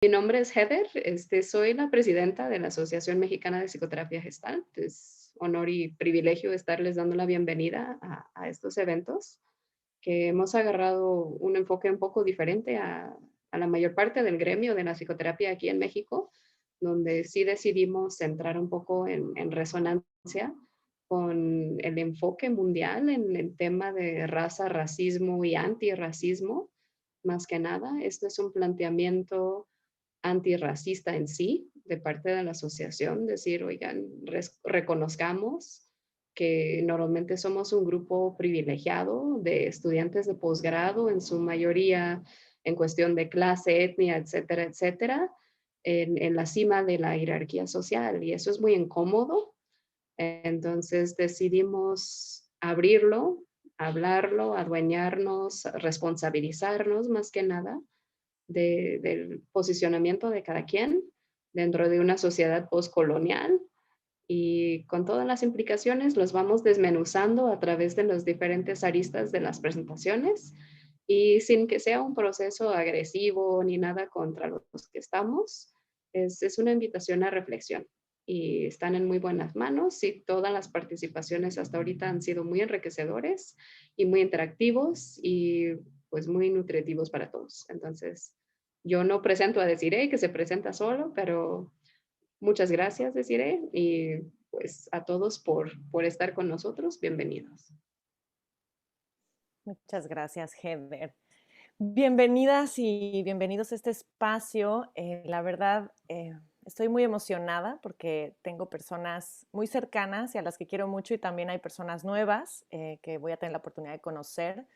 Mi nombre es Heather, soy la presidenta de la Asociación Mexicana de Psicoterapia Gestalt. Es honor y privilegio estarles dando la bienvenida a estos eventos, que hemos agarrado un enfoque un poco diferente a la mayor parte del gremio de la psicoterapia aquí en México, donde sí decidimos centrar un poco en resonancia con el enfoque mundial en el tema de raza, racismo y antirracismo, más que nada. Esto es un planteamiento antirracista en sí, de parte de la asociación, decir, oigan, reconozcamos que normalmente somos un grupo privilegiado de estudiantes de posgrado, en su mayoría en cuestión de clase, etnia, etcétera, etcétera, en la cima de la jerarquía social, y eso es muy incómodo. Entonces decidimos abrirlo, hablarlo, adueñarnos, responsabilizarnos más que nada del posicionamiento de cada quien dentro de una sociedad postcolonial, y con todas las implicaciones los vamos desmenuzando a través de las diferentes aristas de las presentaciones, y sin que sea un proceso agresivo ni nada contra los que estamos. Es una invitación a reflexión y están en muy buenas manos, y todas las participaciones hasta ahorita han sido muy enriquecedores y muy interactivos y pues muy nutritivos para todos. Entonces, yo no presento a Desiree, que se presenta solo, pero muchas gracias, Desiree, y pues a todos por estar con nosotros. Bienvenidos. Muchas gracias, Heather. Bienvenidas y bienvenidos a este espacio. La verdad, estoy muy emocionada porque tengo personas muy cercanas y a las que quiero mucho, y también hay personas nuevas que voy a tener la oportunidad de conocer.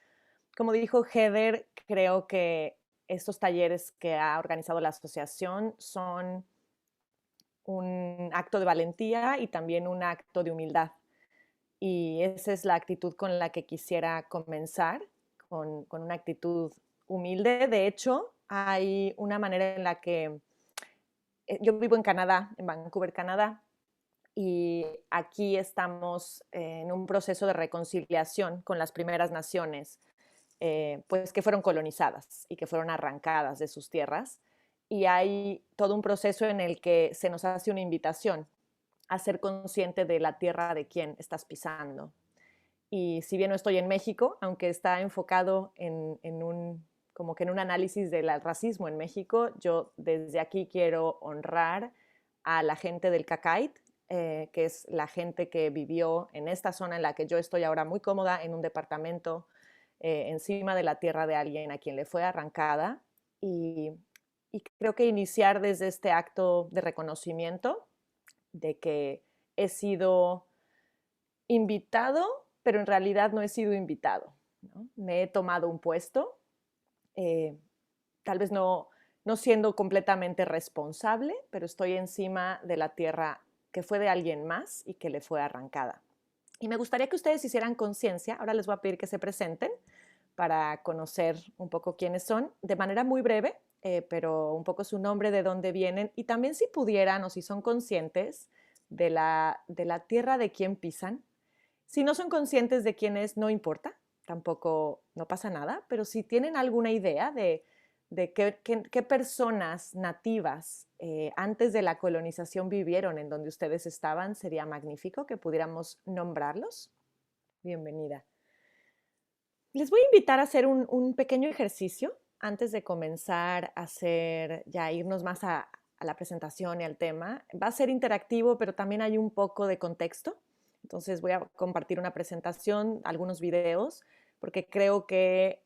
Como dijo Heather, creo que estos talleres que ha organizado la asociación son un acto de valentía y también un acto de humildad. Y esa es la actitud con la que quisiera comenzar, con una actitud humilde. De hecho, hay una manera en la que yo vivo en Canadá, en Vancouver, Canadá, y aquí estamos en un proceso de reconciliación con las primeras naciones, pues que fueron colonizadas y que fueron arrancadas de sus tierras. Y hay todo un proceso en el que se nos hace una invitación a ser consciente de la tierra de quien estás pisando. Y si bien no estoy en México, aunque está enfocado como que en un análisis del racismo en México, yo desde aquí quiero honrar a la gente del Cacait, que es la gente que vivió en esta zona en la que yo estoy ahora muy cómoda, en un departamento encima de la tierra de alguien a quien le fue arrancada. Y, y creo que iniciar desde este acto de reconocimiento de que he sido invitado, pero en realidad no he sido invitado, ¿no? Me he tomado un puesto, eh, tal vez no siendo completamente responsable, pero estoy encima de la tierra que fue de alguien más y que le fue arrancada. Y me gustaría que ustedes hicieran conciencia, ahora les voy a pedir que se presenten para conocer un poco quiénes son, de manera muy breve, pero un poco su nombre, de dónde vienen, y también si pudieran o si son conscientes de la tierra de quién pisan. Si no son conscientes de quién es, no importa, tampoco no pasa nada, pero si tienen alguna idea de qué personas nativas antes de la colonización vivieron en donde ustedes estaban, sería magnífico que pudiéramos nombrarlos. Bienvenida. Les voy a invitar a hacer un pequeño ejercicio antes de comenzar a hacer, ya irnos más a la presentación y al tema. Va a ser interactivo, pero también hay un poco de contexto. Entonces voy a compartir una presentación, algunos videos, porque creo que,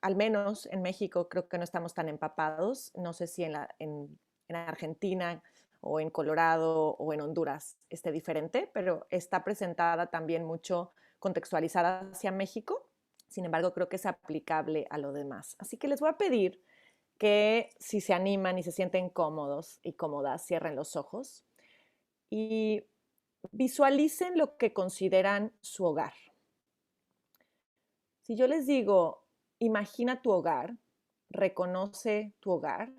al menos en México, creo que no estamos tan empapados. No sé si en Argentina o en Colorado o en Honduras esté diferente, pero está presentada también mucho contextualizada hacia México. Sin embargo, creo que es aplicable a lo demás. Así que les voy a pedir que, si se animan y se sienten cómodos y cómodas, cierren los ojos y visualicen lo que consideran su hogar. Si yo les digo, imagina tu hogar, reconoce tu hogar,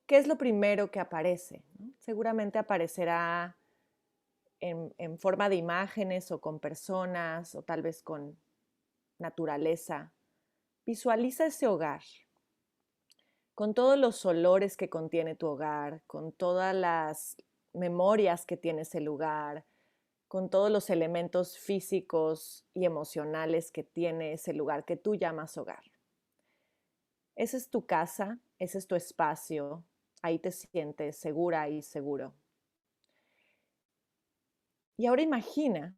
¿qué es lo primero que aparece? ¿No? Seguramente aparecerá en forma de imágenes o con personas o tal vez con naturaleza. Visualiza ese hogar. con todos los olores que contiene tu hogar, con todas las memorias que tiene ese lugar, con todos los elementos físicos y emocionales que tiene ese lugar que tú llamas hogar. Esa es tu casa, ese es tu espacio, ahí te sientes segura y seguro. Y ahora imagina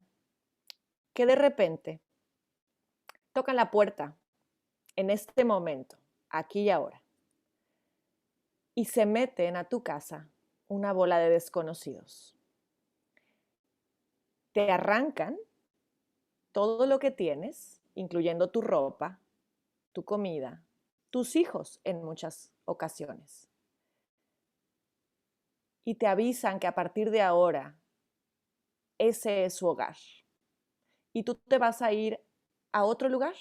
que de repente tocan la puerta en este momento, aquí y ahora, y se meten a tu casa una bola de desconocidos. Te arrancan todo lo que tienes, incluyendo tu ropa, tu comida, tus hijos en muchas ocasiones. Y te avisan que a partir de ahora ese es su hogar. Y tú te vas a ir a otro lugar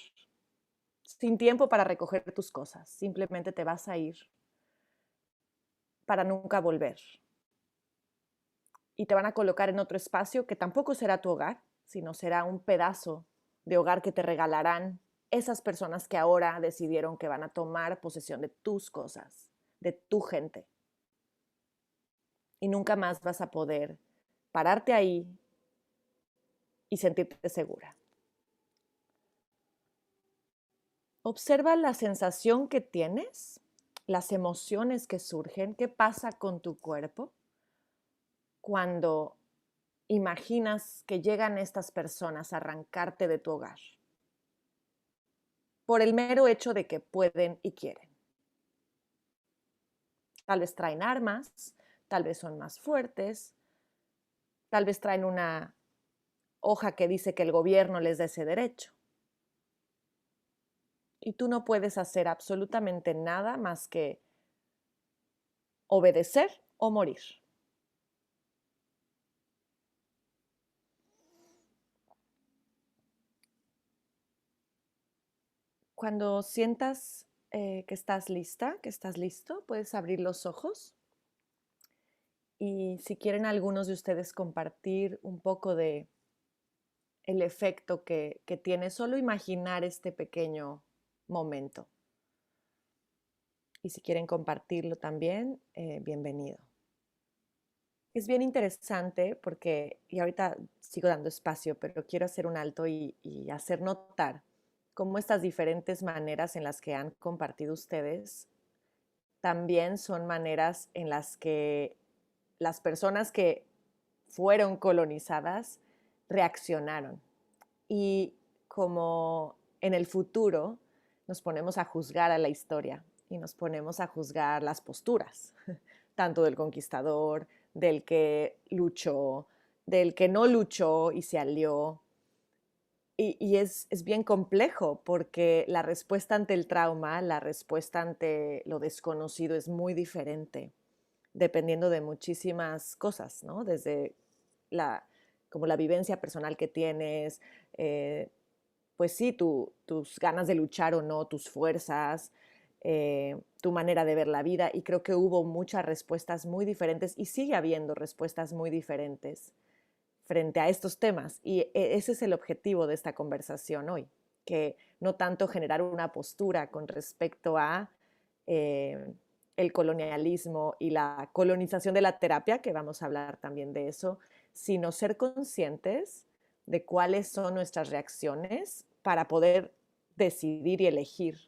sin tiempo para recoger tus cosas. Simplemente te vas a ir para nunca volver. Y te van a colocar en otro espacio que tampoco será tu hogar, sino será un pedazo de hogar que te regalarán esas personas que ahora decidieron que van a tomar posesión de tus cosas, de tu gente. Y nunca más vas a poder pararte ahí y sentirte segura. Observa la sensación que tienes, las emociones que surgen, qué pasa con tu cuerpo cuando imaginas que llegan estas personas a arrancarte de tu hogar por el mero hecho de que pueden y quieren. Tal vez traen armas, tal vez son más fuertes, tal vez traen una hoja que dice que el gobierno les da ese derecho. Y tú no puedes hacer absolutamente nada más que obedecer o morir. Cuando sientas que estás lista, que estás listo, puedes abrir los ojos. Y si quieren algunos de ustedes compartir un poco de el efecto que tiene solo imaginar este pequeño momento. Y si quieren compartirlo también, bienvenido. Es bien interesante porque, y ahorita sigo dando espacio, pero quiero hacer un alto y hacer notar cómo estas diferentes maneras en las que han compartido ustedes también son maneras en las que las personas que fueron colonizadas reaccionaron. Y como en el futuro nos ponemos a juzgar a la historia y nos ponemos a juzgar las posturas, tanto del conquistador, del que luchó, del que no luchó y se alió. Y es bien complejo porque la respuesta ante el trauma, la respuesta ante lo desconocido es muy diferente, dependiendo de muchísimas cosas, ¿no? Desde como la vivencia personal que tienes, pues sí, tus ganas de luchar o no, tus fuerzas, tu manera de ver la vida. Y creo que hubo muchas respuestas muy diferentes y sigue habiendo respuestas muy diferentes frente a estos temas. Y ese es el objetivo de esta conversación hoy, que no tanto generar una postura con respecto a el colonialismo y la colonización de la terapia, que vamos a hablar también de eso, sino ser conscientes de cuáles son nuestras reacciones para poder decidir y elegir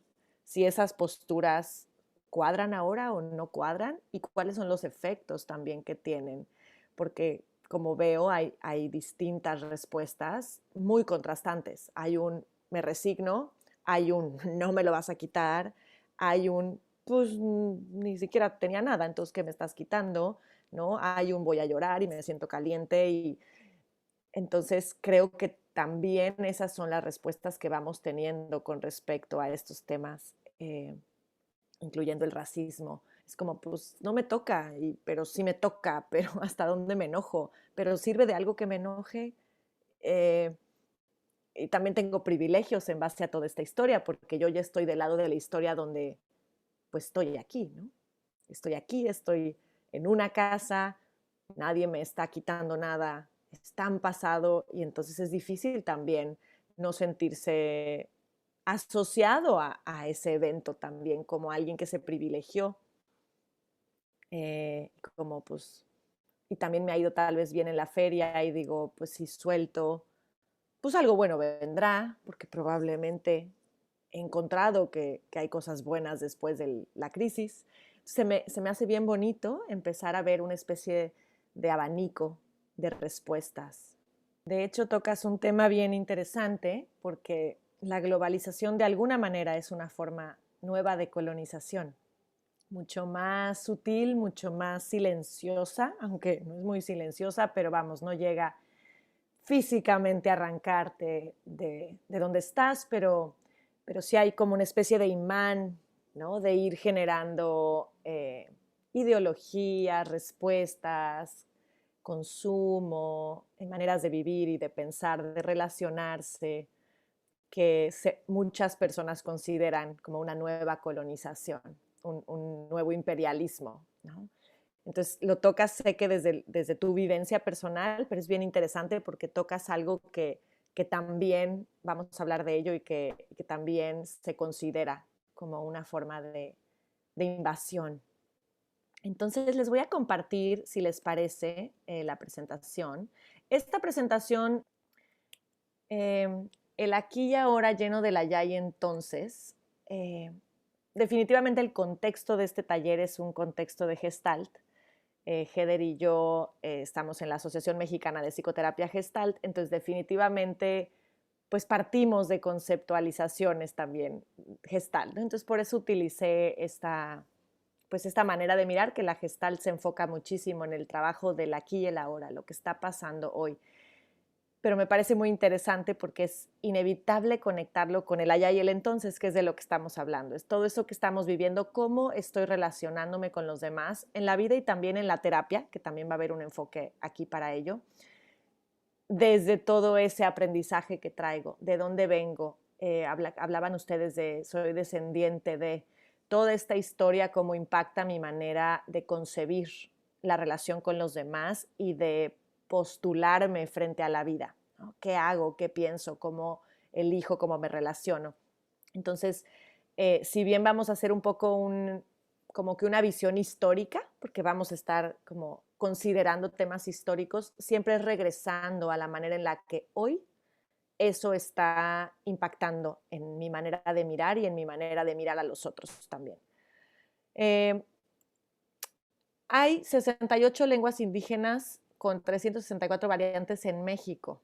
si esas posturas cuadran ahora o no cuadran y cuáles son los efectos también que tienen. Porque como veo, hay distintas respuestas muy contrastantes. Hay un me resigno, hay un no me lo vas a quitar, hay un pues ni siquiera tenía nada, entonces ¿qué me estás quitando? ¿No? Hay un voy a llorar y me siento caliente y entonces creo que también esas son las respuestas que vamos teniendo con respecto a estos temas, incluyendo el racismo. Es como, pues no me toca, pero sí me toca, pero hasta dónde me enojo, pero sirve de algo que me enoje. Eh, y también tengo privilegios en base a toda esta historia, porque yo ya estoy del lado de la historia donde pues estoy aquí, ¿no? Estoy aquí, estoy en una casa, nadie me está quitando nada, es tan pasado y entonces es difícil también no sentirse asociado a ese evento también, como alguien que se privilegió, como pues, y también me ha ido tal vez bien en la feria y digo, pues si suelto, pues algo bueno vendrá, porque probablemente he encontrado que hay cosas buenas después de la crisis. Se me hace bien bonito empezar a ver una especie de abanico de respuestas. De hecho, tocas un tema bien interesante porque la globalización de alguna manera es una forma nueva de colonización, mucho más sutil, mucho más silenciosa, aunque no es muy silenciosa, pero vamos, no llega físicamente a arrancarte de donde estás, pero sí hay como una especie de imán, ¿no? De ir generando ideologías, respuestas, consumo, maneras de vivir y de pensar, de relacionarse, que muchas personas consideran como una nueva colonización, un nuevo imperialismo, ¿no? Entonces lo tocas, sé que desde tu vivencia personal, pero es bien interesante porque tocas algo que también, vamos a hablar de ello, y que también se considera como una forma de invasión. Entonces les voy a compartir, si les parece, la presentación. Esta presentación, el aquí y ahora lleno del allá y entonces, definitivamente el contexto de este taller es un contexto de Gestalt. Heather y yo estamos en la Asociación Mexicana de Psicoterapia Gestalt, entonces definitivamente pues partimos de conceptualizaciones también Gestalt, ¿no? Entonces por eso utilicé pues esta manera de mirar, que la Gestalt se enfoca muchísimo en el trabajo del aquí y el ahora, lo que está pasando hoy. Pero me parece muy interesante porque es inevitable conectarlo con el allá y el entonces, que es de lo que estamos hablando. Es todo eso que estamos viviendo, cómo estoy relacionándome con los demás en la vida y también en la terapia, que también va a haber un enfoque aquí para ello, desde todo ese aprendizaje que traigo, de dónde vengo. Hablaban ustedes de, soy descendiente de toda esta historia, cómo impacta mi manera de concebir la relación con los demás y de postularme frente a la vida, ¿no? ¿Qué hago? ¿Qué pienso? ¿Cómo elijo? ¿Cómo me relaciono? Entonces, si bien vamos a hacer un poco como que una visión histórica, porque vamos a estar como considerando temas históricos, siempre es regresando a la manera en la que hoy eso está impactando en mi manera de mirar y en mi manera de mirar a los otros también. Hay 68 lenguas indígenas con 364 variantes en México.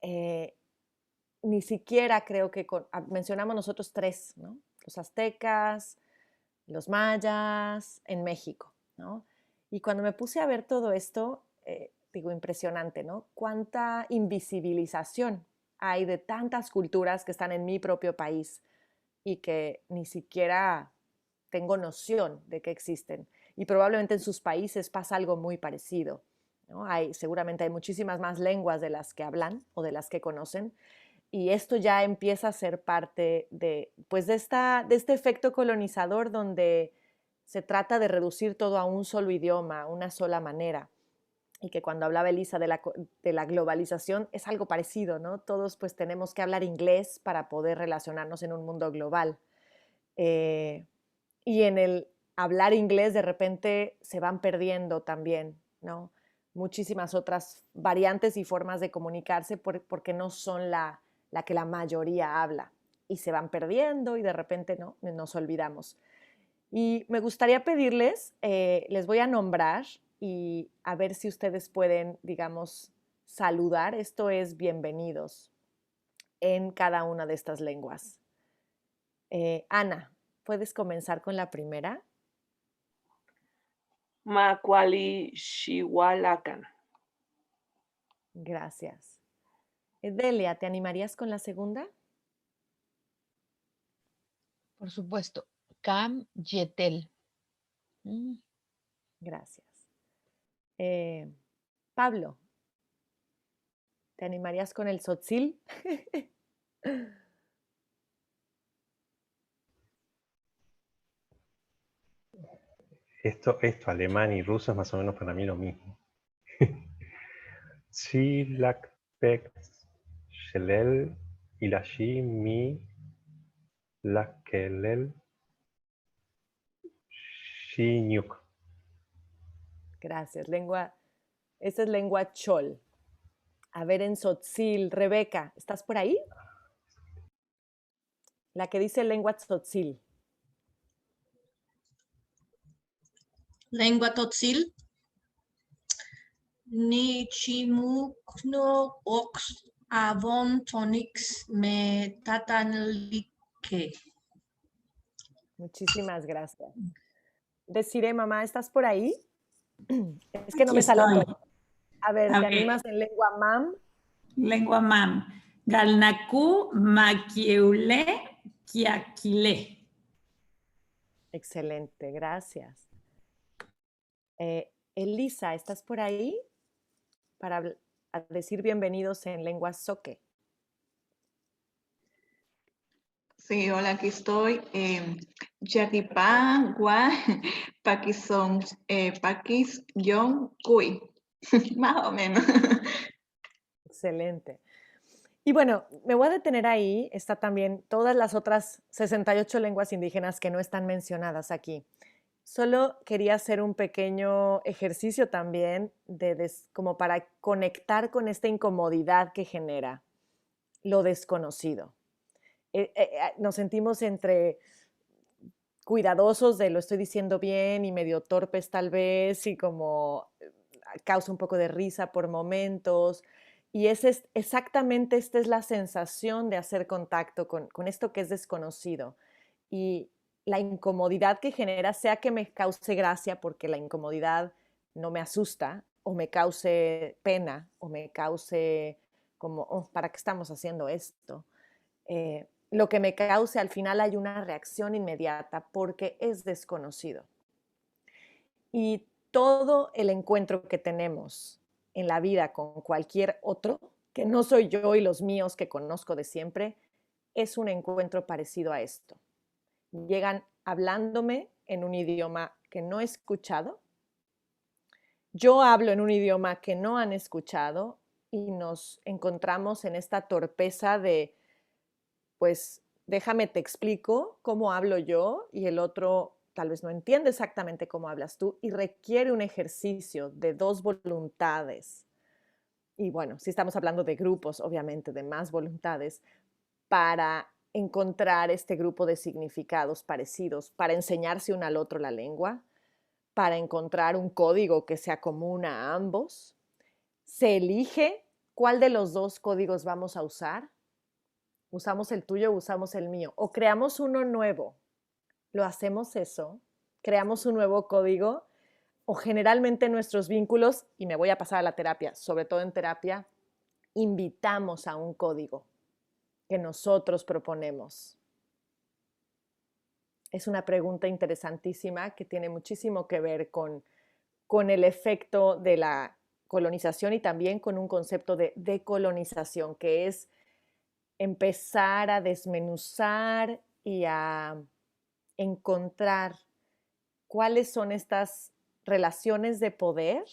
Ni siquiera creo que mencionamos nosotros 3, ¿no? Los aztecas, los mayas, en México, ¿no? Y cuando me puse a ver todo esto, digo, impresionante, ¿no? Cuánta invisibilización hay de tantas culturas que están en mi propio país y que ni siquiera tengo noción de que existen. Y probablemente en sus países pasa algo muy parecido, ¿no? Seguramente hay muchísimas más lenguas de las que hablan o de las que conocen, y esto ya empieza a ser parte pues de este efecto colonizador donde se trata de reducir todo a un solo idioma, una sola manera. Y que cuando hablaba Elisa de la globalización es algo parecido, ¿no? Todos pues tenemos que hablar inglés para poder relacionarnos en un mundo global. Y en el hablar inglés de repente se van perdiendo también, ¿no? Muchísimas otras variantes y formas de comunicarse porque no son la que la mayoría habla y se van perdiendo y de repente no, nos olvidamos. Y me gustaría pedirles, les voy a nombrar y a ver si ustedes pueden, digamos, saludar. Esto es bienvenidos en cada una de estas lenguas. Ana, ¿puedes comenzar con la primera? Macuali Xihualacan. Gracias. Delia, ¿te animarías con la segunda? Por supuesto. Cam Yetel. Gracias. Pablo, ¿te animarías con el Tzotzil? Esto alemán y ruso es más o menos para mí lo mismo. Chilakpek, Shelel, Ilashi, Mi, Tlaquelel, Xiñuc. Gracias. Esta es lengua chol. A ver, en Tzotzil, Rebeca, ¿estás por ahí? La que dice lengua Tzotzil. Lengua Tzotzil. Ni chimukno ox avon tonix me tatanlique. Muchísimas gracias. Deciré, mamá, ¿estás por ahí? Es que no Aquí me sale estoy. todo. A ver, A ¿te ver. animas en lengua mam? Lengua mam. Galnacu maquieule quiaquile. Excelente, gracias. Elisa, ¿estás por ahí? Para decir bienvenidos en lengua zoque. Sí, hola, aquí estoy. Yatipá, Gua, Paquisón, Paquis, Yon, Cuy. Más o menos. Excelente. Y bueno, me voy a detener ahí. Está también todas las otras 68 lenguas indígenas que no están mencionadas aquí. Solo quería hacer un pequeño ejercicio también como para conectar con esta incomodidad que genera lo desconocido. Nos sentimos entre cuidadosos de lo estoy diciendo bien y medio torpes tal vez y como causa un poco de risa por momentos. Y exactamente esta es la sensación de hacer contacto con esto que es desconocido. Y la incomodidad que genera, sea que me cause gracia porque la incomodidad no me asusta, o me cause pena, o me cause como, oh, ¿para qué estamos haciendo esto? Lo que me cause, al final hay una reacción inmediata porque es desconocido. Y todo el encuentro que tenemos en la vida con cualquier otro, que no soy yo y los míos que conozco de siempre, es un encuentro parecido a esto. Llegan hablándome en un idioma que no he escuchado, yo hablo en un idioma que no han escuchado y nos encontramos en esta torpeza de, pues, déjame te explico cómo hablo yo y el otro tal vez no entiende exactamente cómo hablas tú y requiere un ejercicio de dos voluntades. Y bueno, si estamos hablando de grupos, obviamente, de más voluntades, para encontrar este grupo de significados parecidos, para enseñarse uno al otro la lengua, para encontrar un código que sea común a ambos. Se elige cuál de los dos códigos vamos a usar. ¿Usamos el tuyo o usamos el mío? ¿O creamos uno nuevo? ¿Lo hacemos eso? ¿Creamos un nuevo código? ¿O generalmente nuestros vínculos, y me voy a pasar a la terapia, sobre todo en terapia, invitamos a un código que nosotros proponemos? Es una pregunta interesantísima que tiene muchísimo que ver con el efecto de la colonización y también con un concepto de decolonización, que es empezar a desmenuzar y a encontrar cuáles son estas relaciones de poder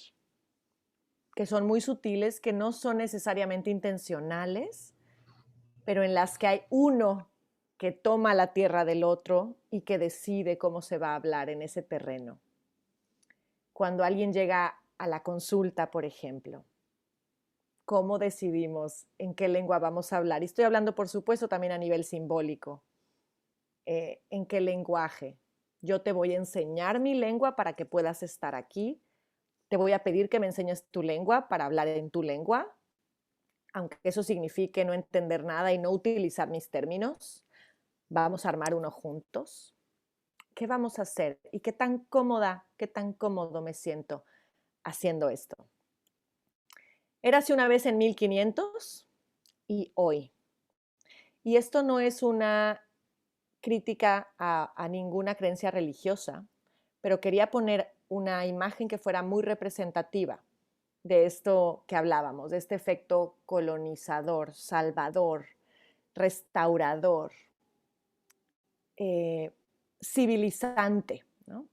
que son muy sutiles, que no son necesariamente intencionales, pero en las que hay uno que toma la tierra del otro y que decide cómo se va a hablar en ese terreno. Cuando alguien llega a la consulta, por ejemplo, ¿cómo decidimos en qué lengua vamos a hablar? Y estoy hablando, por supuesto, también a nivel simbólico. ¿En qué lenguaje? Yo te voy a enseñar mi lengua para que puedas estar aquí. Te voy a pedir que me enseñes tu lengua para hablar en tu lengua, aunque eso signifique no entender nada y no utilizar mis términos. Vamos a armar uno juntos. ¿Qué vamos a hacer? ¿Y qué tan cómoda, qué tan cómodo me siento haciendo esto? Érase una vez en 1500 y hoy. Y esto no es una crítica a ninguna creencia religiosa, pero quería poner una imagen que fuera muy representativa de esto que hablábamos, de este efecto colonizador, salvador, restaurador, civilizante, ¿no?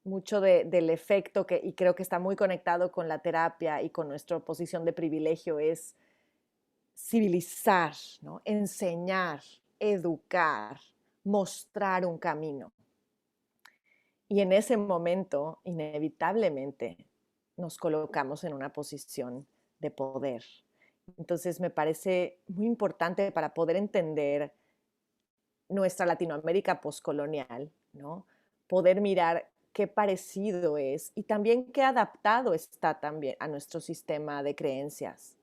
Mucho del efecto y creo que está muy conectado con la terapia y con nuestra posición de privilegio es civilizar, ¿no? Enseñar, educar, mostrar un camino. Y en ese momento, inevitablemente, nos colocamos en una posición de poder. Entonces, me parece muy importante para poder entender nuestra Latinoamérica postcolonial, ¿no? Poder mirar qué parecido es y también qué adaptado está también a nuestro sistema de creencias.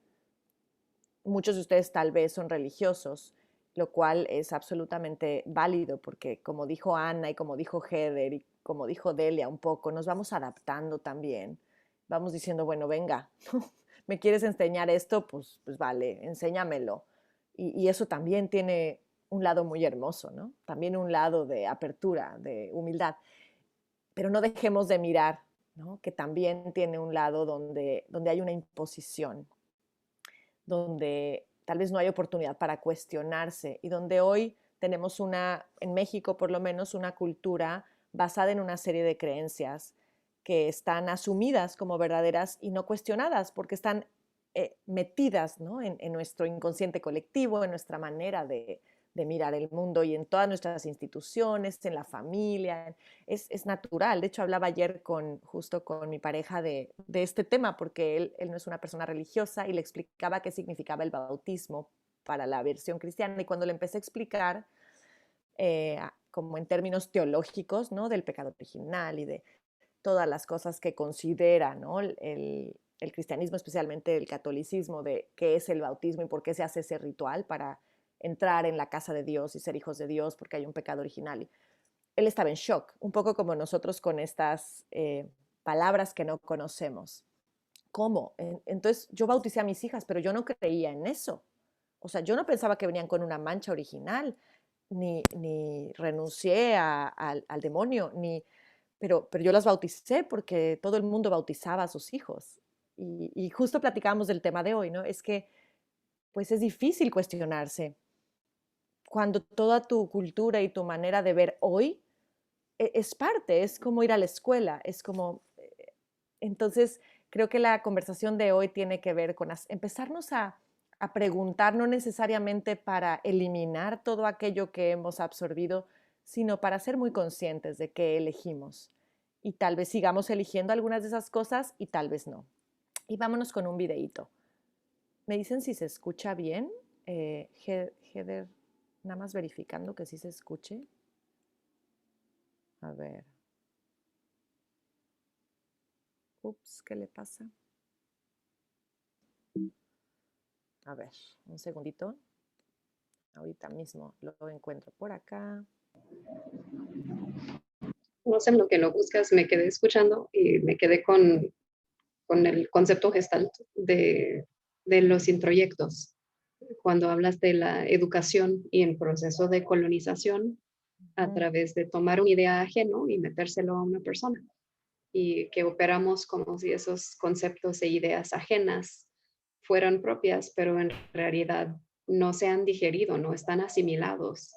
Muchos de ustedes tal vez son religiosos, lo cual es absolutamente válido porque como dijo Ana y como dijo Heather y como dijo Delia un poco, nos vamos adaptando también. Vamos diciendo, bueno, venga, ¿me quieres enseñar esto? Pues vale, enséñamelo. Y eso también tiene un lado muy hermoso, ¿no? También un lado de apertura, de humildad. Pero no dejemos de mirar, ¿no? Que también tiene un lado donde hay una imposición, donde tal vez no hay oportunidad para cuestionarse y donde hoy tenemos en México por lo menos, una cultura basada en una serie de creencias que están asumidas como verdaderas y no cuestionadas porque están metidas, ¿no? en nuestro inconsciente colectivo, en nuestra manera de mirar el mundo y en todas nuestras instituciones, en la familia, es natural. De hecho, hablaba ayer justo con mi pareja de este tema, porque él no es una persona religiosa y le explicaba qué significaba el bautismo para la versión cristiana. Y cuando le empecé a explicar, como en términos teológicos, ¿no? Del pecado original y de todas las cosas que considera, ¿no? el cristianismo, especialmente el catolicismo, de qué es el bautismo y por qué se hace ese ritual para entrar en la casa de Dios y ser hijos de Dios porque hay un pecado original. Él estaba en shock, un poco como nosotros con estas palabras que no conocemos. ¿Cómo? Entonces yo bauticé a mis hijas, pero yo no creía en eso. O sea, yo no pensaba que venían con una mancha original, ni renuncié al demonio, pero yo las bauticé porque todo el mundo bautizaba a sus hijos. Y justo platicábamos del tema de hoy, ¿no? Es que pues es difícil cuestionarse cuando toda tu cultura y tu manera de ver hoy es parte, es como ir a la escuela, es como... Entonces, creo que la conversación de hoy tiene que ver con empezarnos a preguntar, no necesariamente para eliminar todo aquello que hemos absorbido, sino para ser muy conscientes de qué elegimos. Y tal vez sigamos eligiendo algunas de esas cosas y tal vez no. Y vámonos con un videíto. ¿Me dicen si se escucha bien? Heather, nada más verificando que sí se escuche. A ver. Ups, ¿qué le pasa? A ver, un segundito. Ahorita mismo lo encuentro por acá. No sé, en lo que lo buscas, me quedé escuchando y me quedé con el concepto gestalt de los introyectos. Cuando hablas de la educación y el proceso de colonización a través de tomar una idea ajeno y metérselo a una persona. Y que operamos como si esos conceptos e ideas ajenas fueran propias, pero en realidad no se han digerido, no están asimilados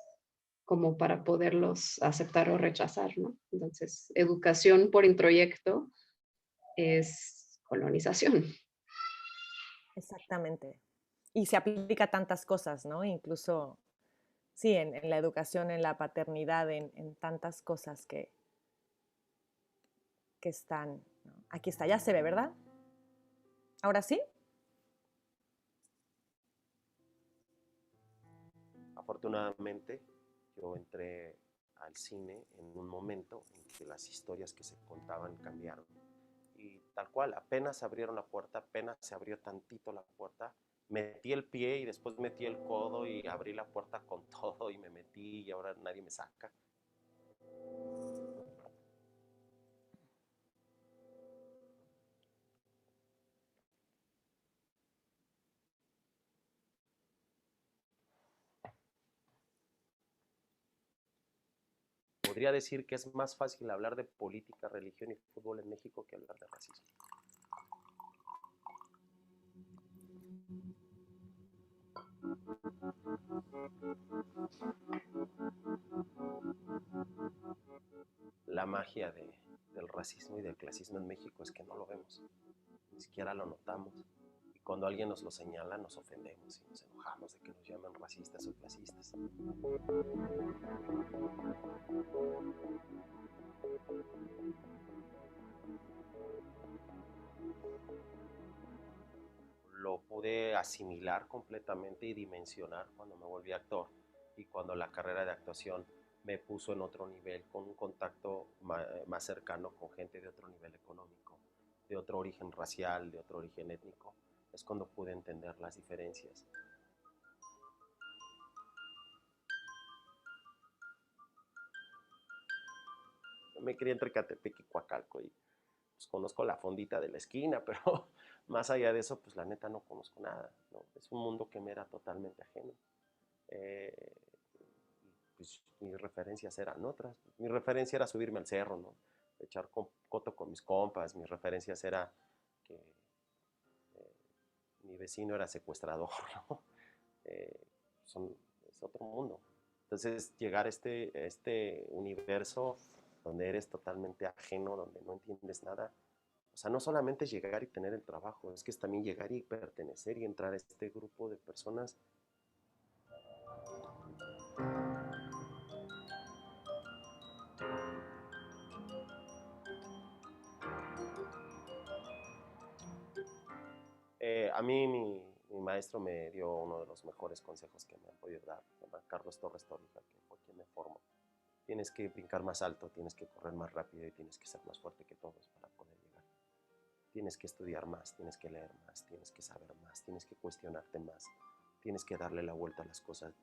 como para poderlos aceptar o rechazar, ¿no? Entonces, educación por introyecto es colonización. Exactamente. Y se aplica a tantas cosas, ¿no? Incluso, sí, en la educación, en la paternidad, en tantas cosas que están, ¿no? Aquí está, ya se ve, ¿verdad? ¿Ahora sí? Afortunadamente, yo entré al cine en un momento en que las historias que se contaban cambiaron. Y tal cual, apenas abrieron la puerta, apenas se abrió tantito la puerta, metí el pie y después metí el codo y abrí la puerta con todo y me metí y ahora nadie me saca. Podría decir que es más fácil hablar de política, religión y fútbol en México que hablar de racismo. La magia del racismo y del clasismo en México es que no lo vemos, ni siquiera lo notamos. Y cuando alguien nos lo señala, nos ofendemos y nos enojamos de que nos llamen racistas o clasistas. Lo pude asimilar completamente y dimensionar cuando me volví actor y cuando la carrera de actuación me puso en otro nivel, con un contacto más cercano con gente de otro nivel económico, de otro origen racial, de otro origen étnico. Es cuando pude entender las diferencias. Yo me crié entre Catepec y Coacalco y pues conozco la fondita de la esquina, pero más allá de eso, pues la neta no conozco nada, ¿no? Es un mundo que me era totalmente ajeno. Pues mis referencias eran otras. Mi referencia era subirme al cerro, ¿no? Echar coto con mis compas. Mis referencias era que mi vecino era secuestrador, ¿no? Es otro mundo. Entonces, llegar a este universo donde eres totalmente ajeno, donde no entiendes nada, o sea, no solamente es llegar y tener el trabajo, es que es también llegar y pertenecer y entrar a este grupo de personas. A mí mi maestro me dio uno de los mejores consejos que me han podido dar, se llama Carlos Torres Torija, que fue quien me formó. Tienes que brincar más alto, tienes que correr más rápido y tienes que ser más fuerte que todos para poder llegar. Tienes que estudiar más, tienes que leer más, tienes que saber más, tienes que cuestionarte más, tienes que darle la vuelta a las cosas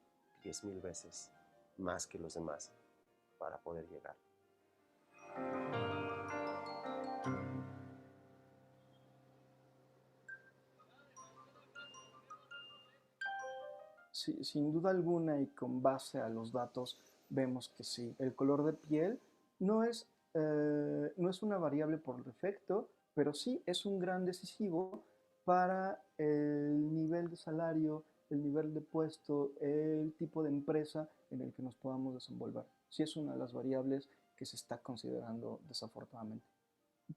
10,000 veces más que los demás para poder llegar. Sí, sin duda alguna y con base a los datos vemos que sí, el color de piel no es una variable por defecto, pero sí es un gran decisivo para el nivel de salario, el nivel de puesto, el tipo de empresa en el que nos podamos desenvolver. Sí es una de las variables que se está considerando desafortunadamente.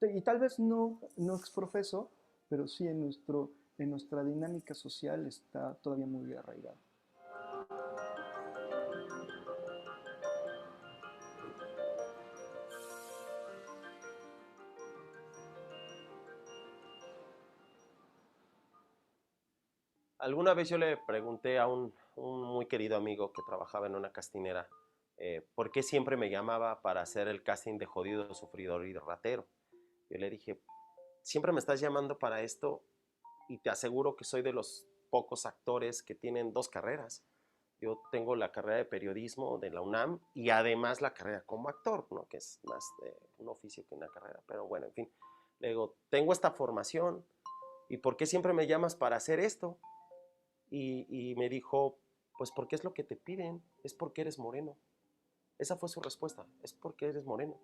Y tal vez no exprofeso, pero sí en nuestra dinámica social está todavía muy arraigado. Alguna vez yo le pregunté a un muy querido amigo que trabajaba en una castinera por qué siempre me llamaba para hacer el casting de jodido, sufridor y de ratero. Yo le dije, siempre me estás llamando para esto y te aseguro que soy de los pocos actores que tienen 2 carreras. Yo tengo la carrera de periodismo de la UNAM y además la carrera como actor, ¿no? Que es más un oficio que una carrera. Pero bueno, en fin, le digo, tengo esta formación y ¿por qué siempre me llamas para hacer esto? Y me dijo, pues porque es lo que te piden, es porque eres moreno. Esa fue su respuesta, es porque eres moreno.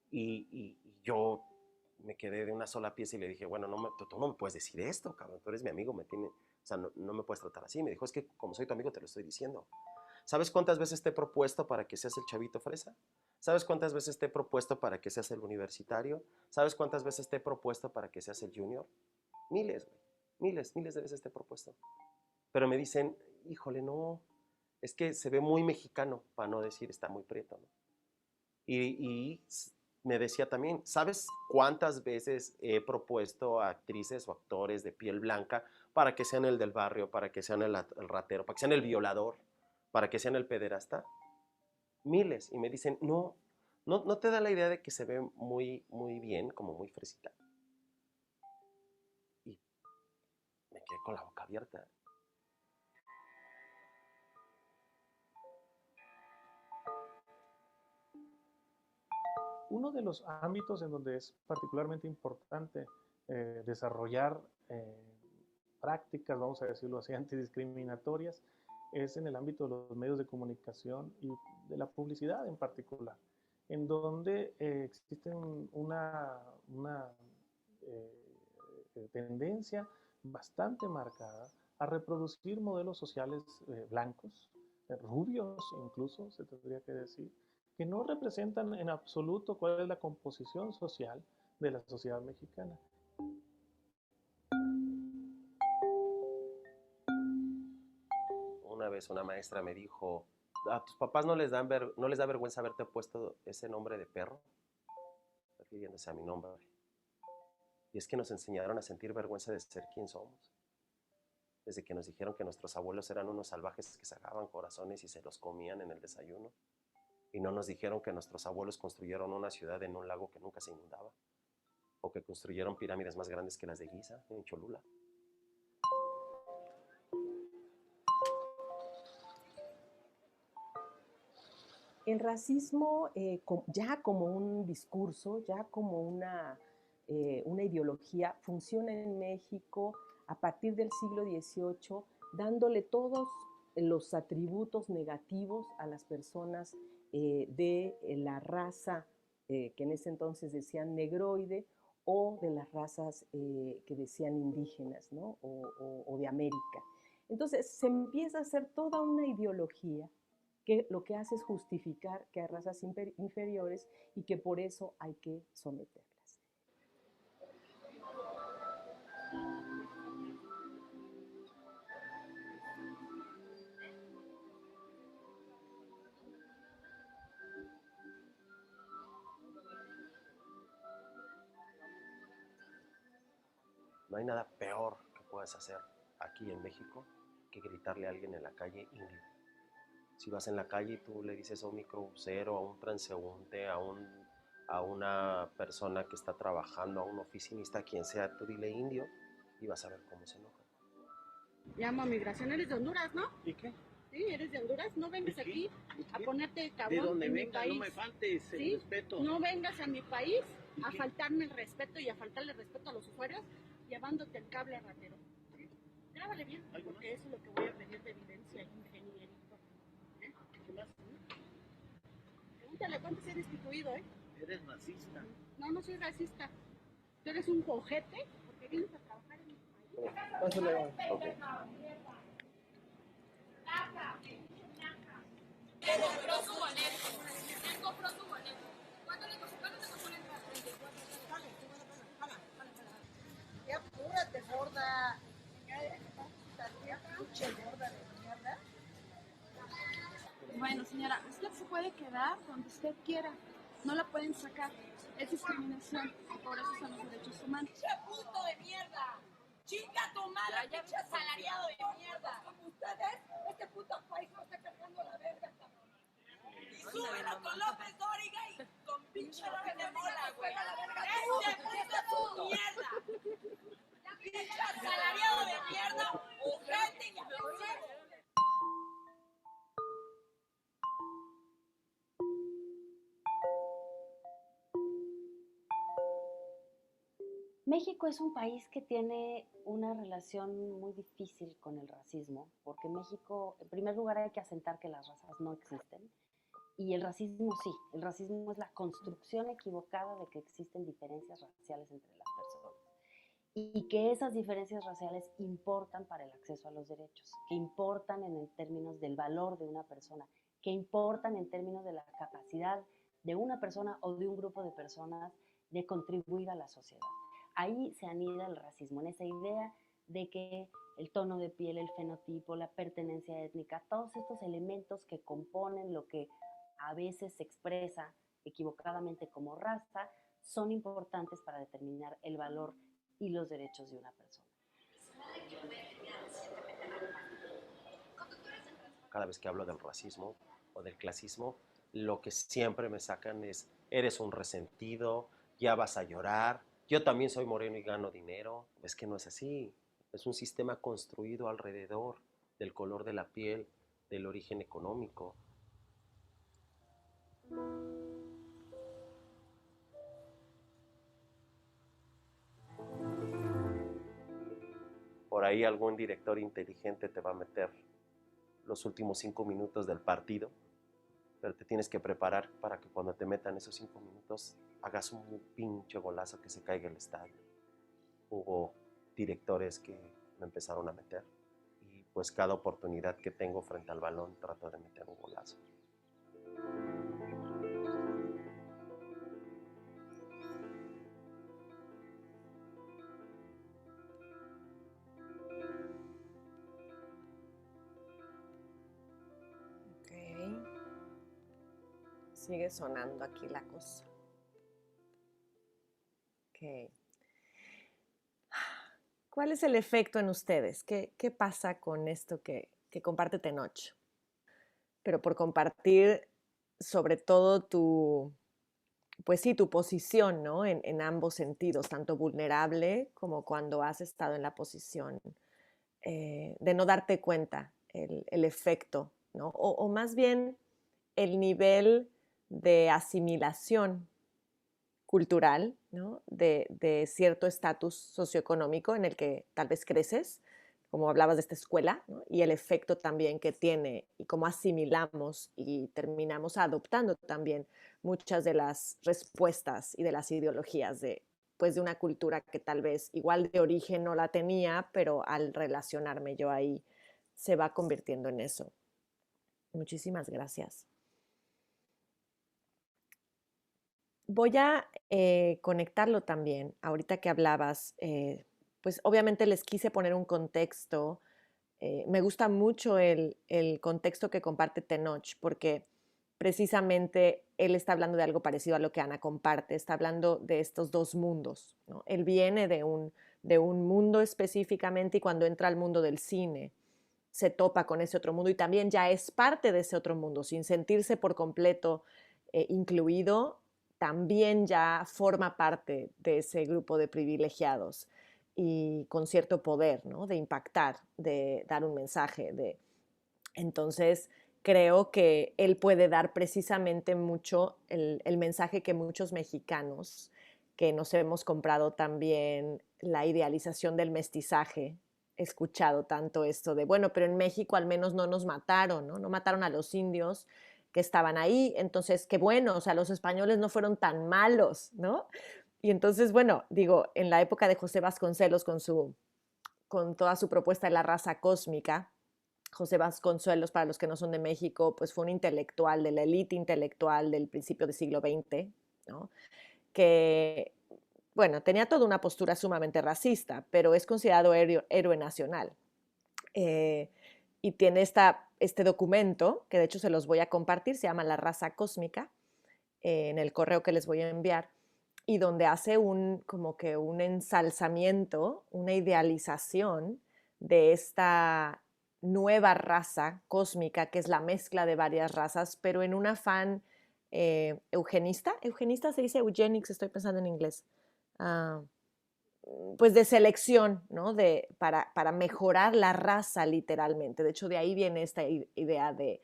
Y yo me quedé de una sola pieza y le dije, bueno, tú no me puedes decir esto, cabrón, tú eres mi amigo, o sea, no me puedes tratar así. Me dijo, es que como soy tu amigo te lo estoy diciendo. ¿Sabes cuántas veces te he propuesto para que seas el chavito fresa? ¿Sabes cuántas veces te he propuesto para que seas el universitario? ¿Sabes cuántas veces te he propuesto para que seas el junior? Miles, güey, miles de veces te he propuesto. Pero me dicen, híjole, no, es que se ve muy mexicano, para no decir está muy prieto, ¿no? Y me decía también, ¿sabes cuántas veces he propuesto a actrices o actores de piel blanca para que sean el del barrio, para que sean el ratero, para que sean el violador, para que sean el pederasta? Miles. Y me dicen, no te da la idea de que se ve muy, muy bien, como muy fresita. Y me quedé con la boca abierta. Uno de los ámbitos en donde es particularmente importante desarrollar prácticas, vamos a decirlo así, antidiscriminatorias, es en el ámbito de los medios de comunicación y de la publicidad en particular, en donde existen una tendencia bastante marcada a reproducir modelos sociales blancos, rubios incluso, se tendría que decir, que no representan en absoluto cuál es la composición social de la sociedad mexicana. vez una maestra me dijo, ¿a tus papás no les da vergüenza haberte puesto ese nombre de perro? Refiriéndose a mi nombre. Y es que nos enseñaron a sentir vergüenza de ser quien somos. Desde que nos dijeron que nuestros abuelos eran unos salvajes que sacaban corazones y se los comían en el desayuno. Y no nos dijeron que nuestros abuelos construyeron una ciudad en un lago que nunca se inundaba. O que construyeron pirámides más grandes que las de Giza, en Cholula. El racismo ya como un discurso, ya como una ideología, funciona en México a partir del siglo XVIII, dándole todos los atributos negativos a las personas de la raza que en ese entonces decían negroide, o de las razas que decían indígenas, ¿no? o de América. Entonces se empieza a hacer toda una ideología que lo que hace es justificar que hay razas inferiores y que por eso hay que someterlas. No hay nada peor que puedas hacer aquí en México que gritarle a alguien en la calle indio. Si vas en la calle y tú le dices a un microbusero, a un transeúnte, a una persona que está trabajando, a un oficinista, a quien sea, tú dile indio y vas a ver cómo se enoja. Llamo a migración, eres de Honduras, ¿no? ¿Y qué? Sí, eres de Honduras, no vengas aquí a ponerte cabrón de donde en mi venga, país. no me faltes el ¿Sí? respeto. No vengas a mi país a qué? faltarme el respeto y a faltarle el respeto a los usuarios llevándote el cable ratero. Grábale bien, porque eso es lo que voy a pedir de evidencia, ingenierito. ¿Qué más? Pregúntale cuántos eres destituido, ¿eh? Eres racista. No, no soy racista. Tú eres un cojete porque vienes a trabajar en mi país. Pásale, okay. Él compró su boleto. Él compró su boleto. ¿Cuánto le costó? ¿Cuánto te costó la entrada? 34. Dale, jala. Ya apúrate, gorda. Ya pinche gorda de mierda. Bueno, señora, usted se puede quedar donde usted quiera. No la pueden sacar. Es discriminación. Por eso son los derechos humanos. ¡Pinche puto de mierda! ¡Chinga tu madre, pinche asalariado de mierda! Como ustedes, este puto país no está cargando la verga, cabrón. Y súbelo con López Dóriga y con pinche López de Mola, güey. ¡Este puto es tu mierda! ¡Pinche asalariado de mierda! ¡Ojete y abusivo! México es un país que tiene una relación muy difícil con el racismo, porque México, en primer lugar, hay que asentar que las razas no existen, y el racismo sí. El racismo es la construcción equivocada de que existen diferencias raciales entre las personas, y que esas diferencias raciales importan para el acceso a los derechos, que importan en términos del valor de una persona, que importan en términos de la capacidad de una persona o de un grupo de personas de contribuir a la sociedad. Ahí se anida el racismo, en esa idea de que el tono de piel, el fenotipo, la pertenencia étnica, todos estos elementos que componen lo que a veces se expresa equivocadamente como raza, son importantes para determinar el valor y los derechos de una persona. Cada vez que hablo del racismo o del clasismo, lo que siempre me sacan es, eres un resentido, ya vas a llorar, yo también soy moreno y gano dinero. Es que no es así. Es un sistema construido alrededor del color de la piel, del origen económico. Por ahí algún director inteligente te va a meter los últimos 5 minutos del partido, pero te tienes que preparar para que cuando te metan esos 5 minutos hagas un pinche golazo que se caiga el estadio. Hubo directores que me empezaron a meter y pues cada oportunidad que tengo frente al balón trato de meter un golazo. Sigue sonando aquí la cosa. Ok. ¿Cuál es el efecto en ustedes? ¿Qué pasa con esto que comparte Tenoch? Pero por compartir sobre todo pues sí, tu posición, ¿no? En ambos sentidos, tanto vulnerable como cuando has estado en la posición de no darte cuenta el efecto, ¿no? O más bien el nivel de asimilación cultural, ¿no? de cierto estatus socioeconómico en el que tal vez creces, como hablabas de esta escuela, ¿no? Y el efecto también que tiene y cómo asimilamos y terminamos adoptando también muchas de las respuestas y de las ideologías pues de una cultura que tal vez igual de origen no la tenía, pero al relacionarme yo ahí se va convirtiendo en eso. Muchísimas gracias. Voy a conectarlo también, ahorita que hablabas, pues obviamente les quise poner un contexto. Me gusta mucho el contexto que comparte Tenoch, porque precisamente él está hablando de algo parecido a lo que Ana comparte, está hablando de estos dos mundos, ¿no? Él viene de un mundo específicamente y cuando entra al mundo del cine se topa con ese otro mundo y también ya es parte de ese otro mundo, sin sentirse por completo incluido, también ya forma parte de ese grupo de privilegiados y con cierto poder, ¿no? De impactar, de dar un mensaje. Entonces, creo que él puede dar precisamente mucho el mensaje que muchos mexicanos, que nos hemos comprado también la idealización del mestizaje, he escuchado tanto esto de, bueno, pero en México al menos no nos mataron, ¿no? No mataron a los indios que estaban ahí, entonces qué bueno, o sea, los españoles no fueron tan malos, ¿no? Y entonces, bueno, digo, en la época de José Vasconcelos con toda su propuesta de la raza cósmica, José Vasconcelos, para los que no son de México, pues fue un intelectual de la élite intelectual del principio del siglo XX, ¿no? Que, bueno, tenía toda una postura sumamente racista, pero es considerado héroe nacional. Y tiene este documento, que de hecho se los voy a compartir, se llama La raza cósmica, en el correo que les voy a enviar, y donde hace como que un ensalzamiento, una idealización de esta nueva raza cósmica, que es la mezcla de varias razas, pero en un afán eugenista. Eugenista se dice eugenics, estoy pensando en inglés. Pues de selección, ¿no? Para mejorar la raza literalmente. De hecho, de ahí viene esta idea de,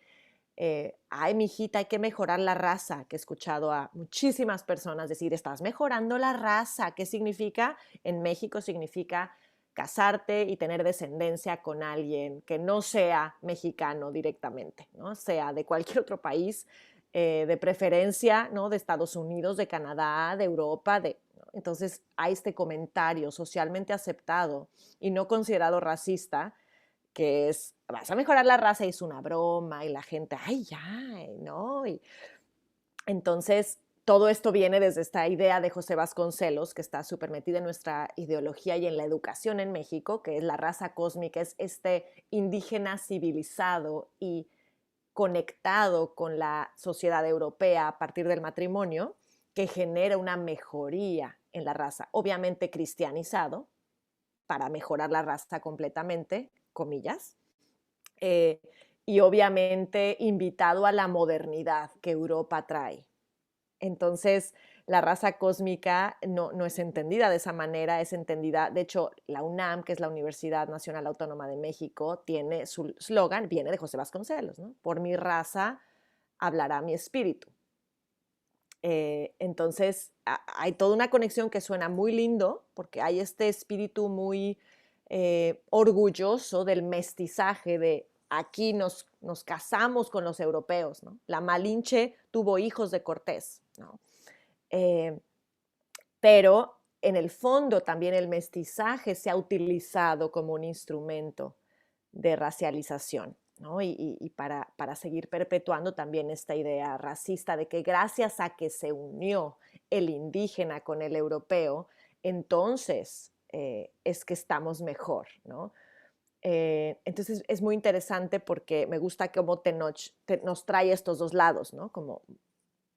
ay, mijita, hay que mejorar la raza, que he escuchado a muchísimas personas decir, estás mejorando la raza. ¿Qué significa? En México significa casarte y tener descendencia con alguien que no sea mexicano directamente, ¿no? Sea de cualquier otro país, de preferencia, ¿no? De Estados Unidos, de Canadá, de Europa, ¿no? Entonces hay este comentario socialmente aceptado y no considerado racista, que es, vas a mejorar la raza y es una broma y la gente, ay, ya, ¿no? Y entonces todo esto viene desde esta idea de José Vasconcelos, que está súper metida en nuestra ideología y en la educación en México, que es la raza cósmica, es este indígena civilizado y conectado con la sociedad europea a partir del matrimonio, que genera una mejoría en la raza, obviamente cristianizado, para mejorar la raza completamente, comillas, y obviamente invitado a la modernidad que Europa trae. Entonces, la raza cósmica no es entendida de esa manera, es entendida, de hecho, la UNAM, que es la Universidad Nacional Autónoma de México, tiene su slogan, viene de José Vasconcelos, ¿no? Por mi raza hablará mi espíritu. Entonces, hay toda una conexión que suena muy lindo, porque hay este espíritu muy orgulloso del mestizaje, de aquí nos casamos con los europeos, ¿no? La Malinche tuvo hijos de Cortés, ¿no? Pero en el fondo también el mestizaje se ha utilizado como un instrumento de racialización, ¿no? Y para seguir perpetuando también esta idea racista de que gracias a que se unió el indígena con el europeo, entonces es que estamos mejor, ¿no? Entonces es muy interesante porque me gusta cómo Tenoch nos trae estos dos lados, ¿no? Como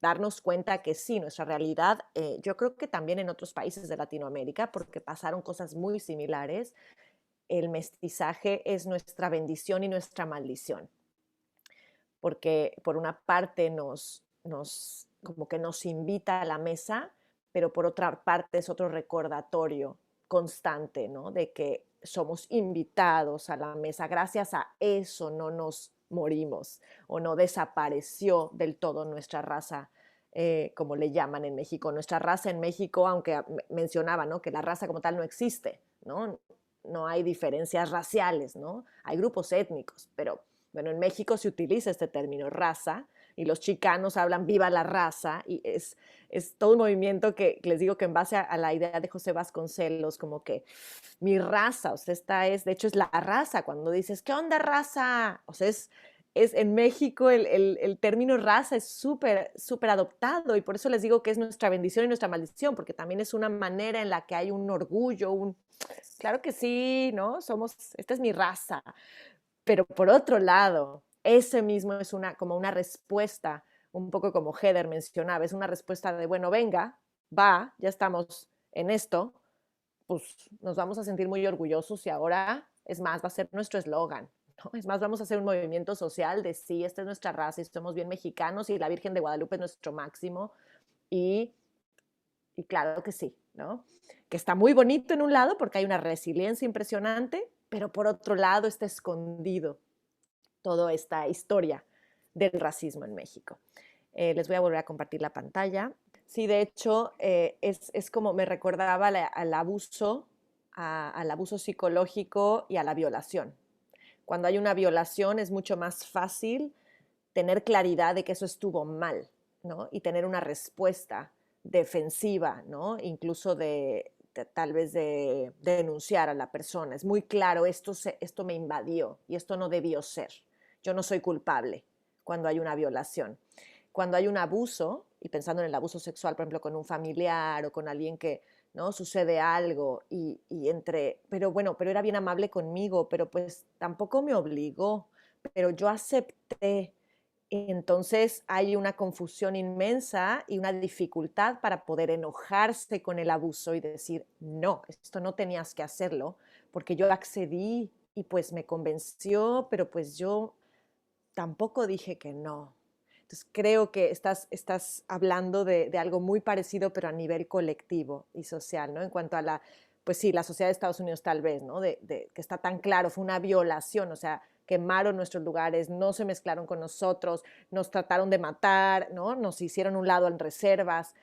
darnos cuenta que sí, nuestra realidad, yo creo que también en otros países de Latinoamérica, porque pasaron cosas muy similares, el mestizaje es nuestra bendición y nuestra maldición. Porque por una parte como que nos invita a la mesa, pero por otra parte es otro recordatorio constante, ¿no? De que somos invitados a la mesa. Gracias a eso no nos morimos o no desapareció del todo nuestra raza, como le llaman en México. Nuestra raza en México, aunque mencionaba, ¿no?, que la raza como tal no existe, ¿no? No hay diferencias raciales, ¿no? Hay grupos étnicos, pero bueno, en México se utiliza este término raza y los chicanos hablan viva la raza y es todo un movimiento que les digo que en base a la idea de José Vasconcelos, como que mi raza, o sea, de hecho es la raza, cuando dices, ¿qué onda raza? O sea, es en México el término raza es súper adoptado y por eso les digo que es nuestra bendición y nuestra maldición, porque también es una manera en la que hay un orgullo, claro que sí, ¿no? Esta es mi raza. Pero por otro lado, ese mismo es como una respuesta, un poco como Heather mencionaba, es una respuesta de, bueno, venga, ya estamos en esto, pues nos vamos a sentir muy orgullosos y ahora, es más, va a ser nuestro eslogan, ¿no? Es más, vamos a hacer un movimiento social de sí, esta es nuestra raza y somos bien mexicanos y la Virgen de Guadalupe es nuestro máximo y claro que sí, ¿no? Que está muy bonito en un lado porque hay una resiliencia impresionante, pero por otro lado está escondido toda esta historia del racismo en México. Les voy a volver a compartir la pantalla. Sí, de hecho, es como me recordaba al abuso psicológico y a la violación. Cuando hay una violación es mucho más fácil tener claridad de que eso estuvo mal, ¿no? Y tener una respuesta defensiva, ¿no? Incluso tal vez de denunciar a la persona. Es muy claro, esto me invadió y esto no debió ser. Yo no soy culpable cuando hay una violación. Cuando hay un abuso, y pensando en el abuso sexual, por ejemplo, con un familiar o con alguien que, ¿no?, sucede algo pero era bien amable conmigo, pero pues tampoco me obligó, pero yo acepté. Entonces hay una confusión inmensa y una dificultad para poder enojarse con el abuso y decir, no, esto no tenías que hacerlo, porque yo accedí y pues me convenció, pero pues yo tampoco dije que no. Entonces creo que estás hablando de algo muy parecido, pero a nivel colectivo y social, ¿no? En cuanto a pues sí, la sociedad de Estados Unidos tal vez, ¿no? Que está tan claro, fue una violación, o sea, quemaron nuestros lugares, no se mezclaron con nosotros, nos trataron de matar, ¿no? Nos hicieron un lado en reservas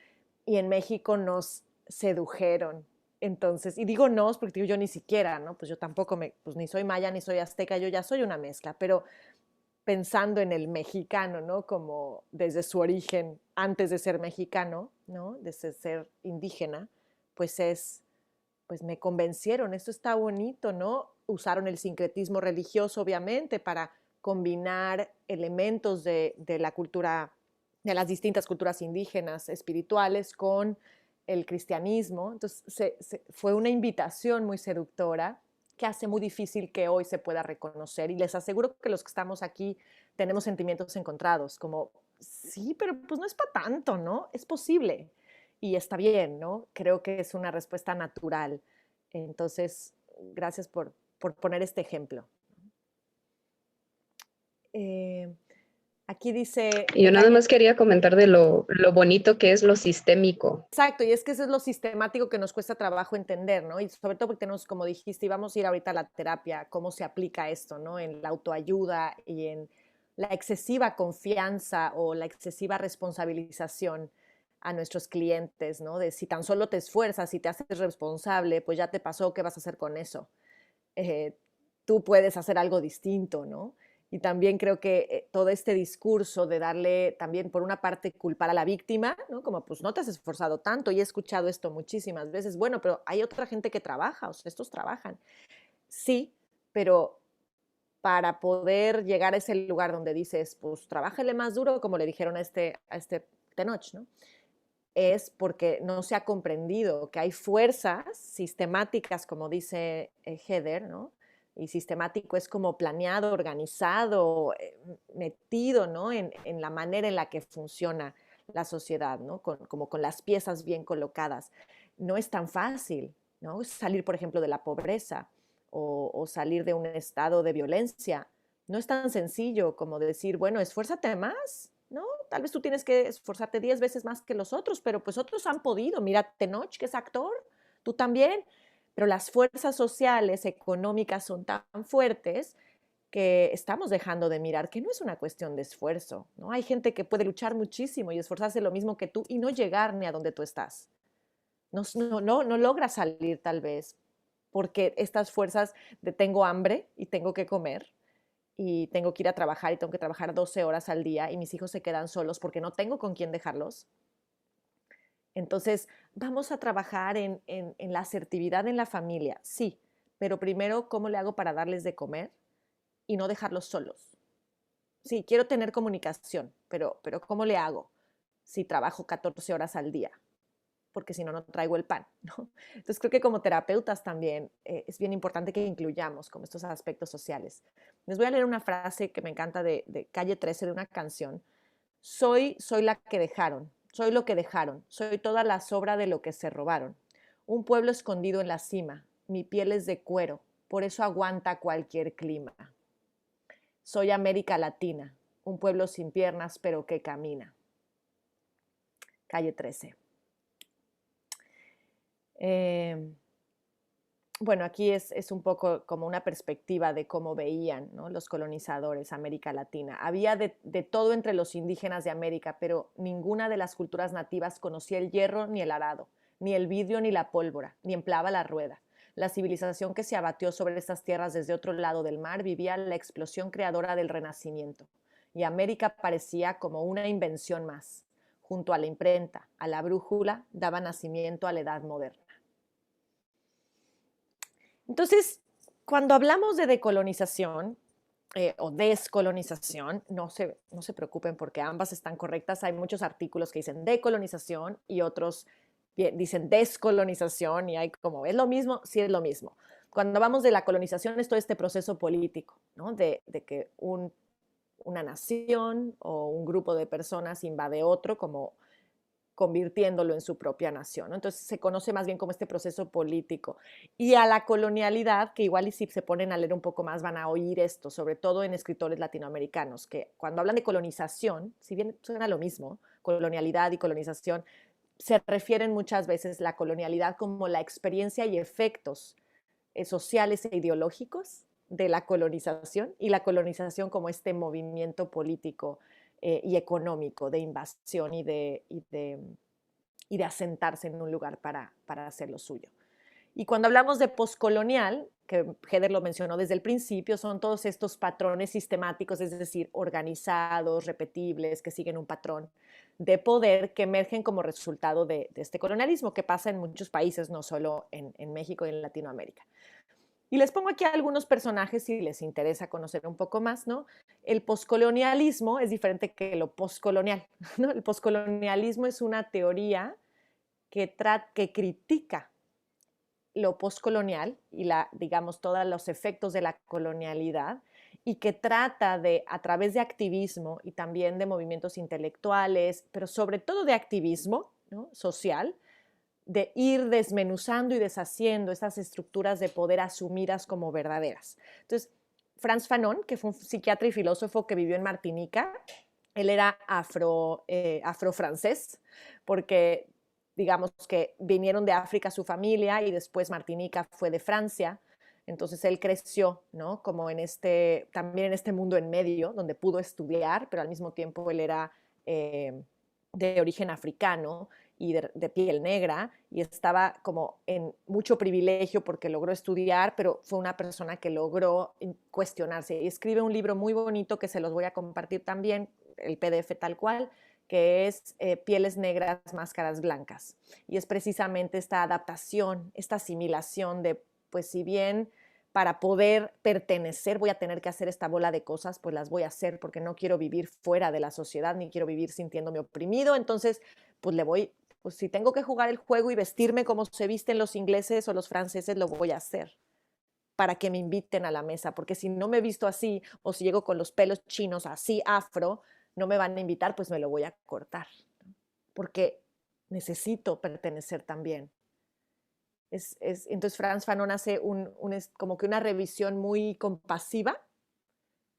y en México nos sedujeron. Entonces, y digo nos porque digo yo ni siquiera, ¿no? Pues yo tampoco pues ni soy maya ni soy azteca, yo ya soy una mezcla, pero pensando en el mexicano, ¿no? Como desde su origen, antes de ser mexicano, ¿no? Desde ser indígena, pues me convencieron, esto está bonito, ¿no? Usaron el sincretismo religioso, obviamente, para combinar elementos de la cultura, de las distintas culturas indígenas espirituales con el cristianismo. Entonces, fue una invitación muy seductora que hace muy difícil que hoy se pueda reconocer. Y les aseguro que los que estamos aquí tenemos sentimientos encontrados, como, sí, pero pues no es para tanto, ¿no? Es posible. Y está bien, ¿no? Creo que es una respuesta natural. Entonces, gracias por poner este ejemplo. Aquí dice... Yo nada más quería comentar de lo bonito que es lo sistémico. Exacto, y es que eso es lo sistemático que nos cuesta trabajo entender, ¿no? Y sobre todo porque tenemos, como dijiste, y vamos a ir ahorita a la terapia, cómo se aplica esto, ¿no? En la autoayuda y en la excesiva confianza o la excesiva responsabilización a nuestros clientes, ¿no? De si tan solo te esfuerzas y te haces responsable, pues ya te pasó, ¿qué vas a hacer con eso? Tú puedes hacer algo distinto, ¿no? Y también creo que todo este discurso de darle también, por una parte, culpar a la víctima, ¿no? Como, pues, no te has esforzado tanto, y he escuchado esto muchísimas veces. Bueno, pero hay otra gente que trabaja, o sea, estos trabajan. Sí, pero para poder llegar a ese lugar donde dices, pues, trabájale más duro, como le dijeron a este Tenoch, ¿no? Es porque no se ha comprendido que hay fuerzas sistemáticas, como dice Heather, ¿no? Y sistemático es como planeado, organizado, metido, ¿no? en la manera en la que funciona la sociedad, ¿no? Como con las piezas bien colocadas. No es tan fácil, ¿no? Salir, por ejemplo, de la pobreza o salir de un estado de violencia. No es tan sencillo como decir, bueno, esfuérzate más, ¿no? Tal vez tú tienes que esforzarte 10 veces más que los otros, pero pues otros han podido. Mira Tenoch, que es actor, tú también. Pero las fuerzas sociales, económicas son tan fuertes que estamos dejando de mirar que no es una cuestión de esfuerzo, ¿no? Hay gente que puede luchar muchísimo y esforzarse lo mismo que tú y no llegar ni a donde tú estás. No logra salir tal vez porque estas fuerzas de tengo hambre y tengo que comer y tengo que ir a trabajar y tengo que trabajar 12 horas al día y mis hijos se quedan solos porque no tengo con quién dejarlos. Entonces, vamos a trabajar en la asertividad en la familia, sí, pero primero, ¿cómo le hago para darles de comer y no dejarlos solos? Sí, quiero tener comunicación, pero ¿cómo le hago si trabajo 14 horas al día? Porque si no, no traigo el pan, ¿no? Entonces, creo que como terapeutas también es bien importante que incluyamos como estos aspectos sociales. Les voy a leer una frase que me encanta de Calle 13, de una canción. Soy la que dejaron, soy lo que dejaron, soy toda la sobra de lo que se robaron. Un pueblo escondido en la cima, mi piel es de cuero, por eso aguanta cualquier clima. Soy América Latina, un pueblo sin piernas pero que camina. Calle 13. Bueno, aquí es un poco como una perspectiva de cómo veían, ¿no?, los colonizadores América Latina. Había de todo entre los indígenas de América, pero ninguna de las culturas nativas conocía el hierro ni el arado, ni el vidrio ni la pólvora, ni empleaba la rueda. La civilización que se abatió sobre estas tierras desde otro lado del mar vivía la explosión creadora del Renacimiento, y América parecía como una invención más. Junto a la imprenta, a la brújula, daba nacimiento a la edad moderna. Entonces, cuando hablamos de decolonización o descolonización, no se preocupen porque ambas están correctas. Hay muchos artículos que dicen decolonización y otros dicen descolonización y hay como, ¿es lo mismo? Sí, es lo mismo. Cuando hablamos de la colonización es todo este proceso político, ¿no? De que una nación o un grupo de personas invade otro como convirtiéndolo en su propia nación, ¿no? Entonces se conoce más bien como este proceso político. Y a la colonialidad, que igual y si se ponen a leer un poco más van a oír esto, sobre todo en escritores latinoamericanos, que cuando hablan de colonización, si bien suena lo mismo, colonialidad y colonización, se refieren muchas veces la colonialidad como la experiencia y efectos sociales e ideológicos de la colonización y la colonización como este movimiento político y económico de invasión y de asentarse en un lugar para hacer lo suyo. Y cuando hablamos de poscolonial, que Heather lo mencionó desde el principio, son todos estos patrones sistemáticos, es decir, organizados, repetibles, que siguen un patrón de poder que emergen como resultado de este colonialismo que pasa en muchos países, no solo en México y en Latinoamérica. Y les pongo aquí algunos personajes si les interesa conocer un poco más, ¿no? El poscolonialismo es diferente que lo poscolonial, ¿no? El poscolonialismo es una teoría que critica lo poscolonial y digamos, todos los efectos de la colonialidad y que trata de, a través de activismo y también de movimientos intelectuales, pero sobre todo de activismo, ¿no?, social, de ir desmenuzando y deshaciendo estas estructuras de poder asumidas como verdaderas. Entonces, Frantz Fanon, que fue un psiquiatra y filósofo que vivió en Martinica, él era afrofrancés, porque digamos que vinieron de África su familia y después Martinica fue de Francia. Entonces él creció, ¿no?, como también en este mundo en medio, donde pudo estudiar, pero al mismo tiempo él era de origen africano y de piel negra, y estaba como en mucho privilegio porque logró estudiar, pero fue una persona que logró cuestionarse. Y escribe un libro muy bonito que se los voy a compartir también, el PDF tal cual, que es Pieles Negras, Máscaras Blancas. Y es precisamente esta adaptación, esta asimilación de, pues si bien para poder pertenecer voy a tener que hacer esta bola de cosas, pues las voy a hacer porque no quiero vivir fuera de la sociedad, ni quiero vivir sintiéndome oprimido, entonces pues pues si tengo que jugar el juego y vestirme como se visten los ingleses o los franceses, lo voy a hacer para que me inviten a la mesa, porque si no me he visto así o si llego con los pelos chinos así afro, no me van a invitar, pues me lo voy a cortar. porque necesito pertenecer también. Entonces Frantz Fanon hace como que una revisión muy compasiva,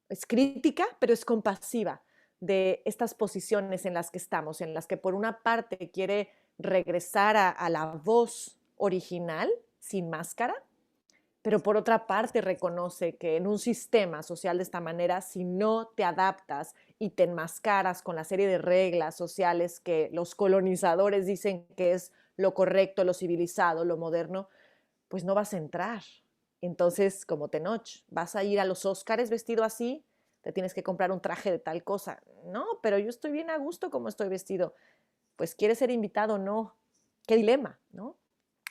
es crítica, pero es compasiva de estas posiciones en las que estamos, en las que por una parte quiere regresar a la voz original, sin máscara, pero por otra parte reconoce que en un sistema social de esta manera, si no te adaptas y te enmascaras con la serie de reglas sociales que los colonizadores dicen que es lo correcto, lo civilizado, lo moderno, pues no vas a entrar. Entonces, como Tenoch, vas a ir a los Óscares vestido así, te tienes que comprar un traje de tal cosa. No, pero yo estoy bien a gusto como estoy vestido. Pues, ¿quieres ser invitado o no? ¿Qué dilema, no?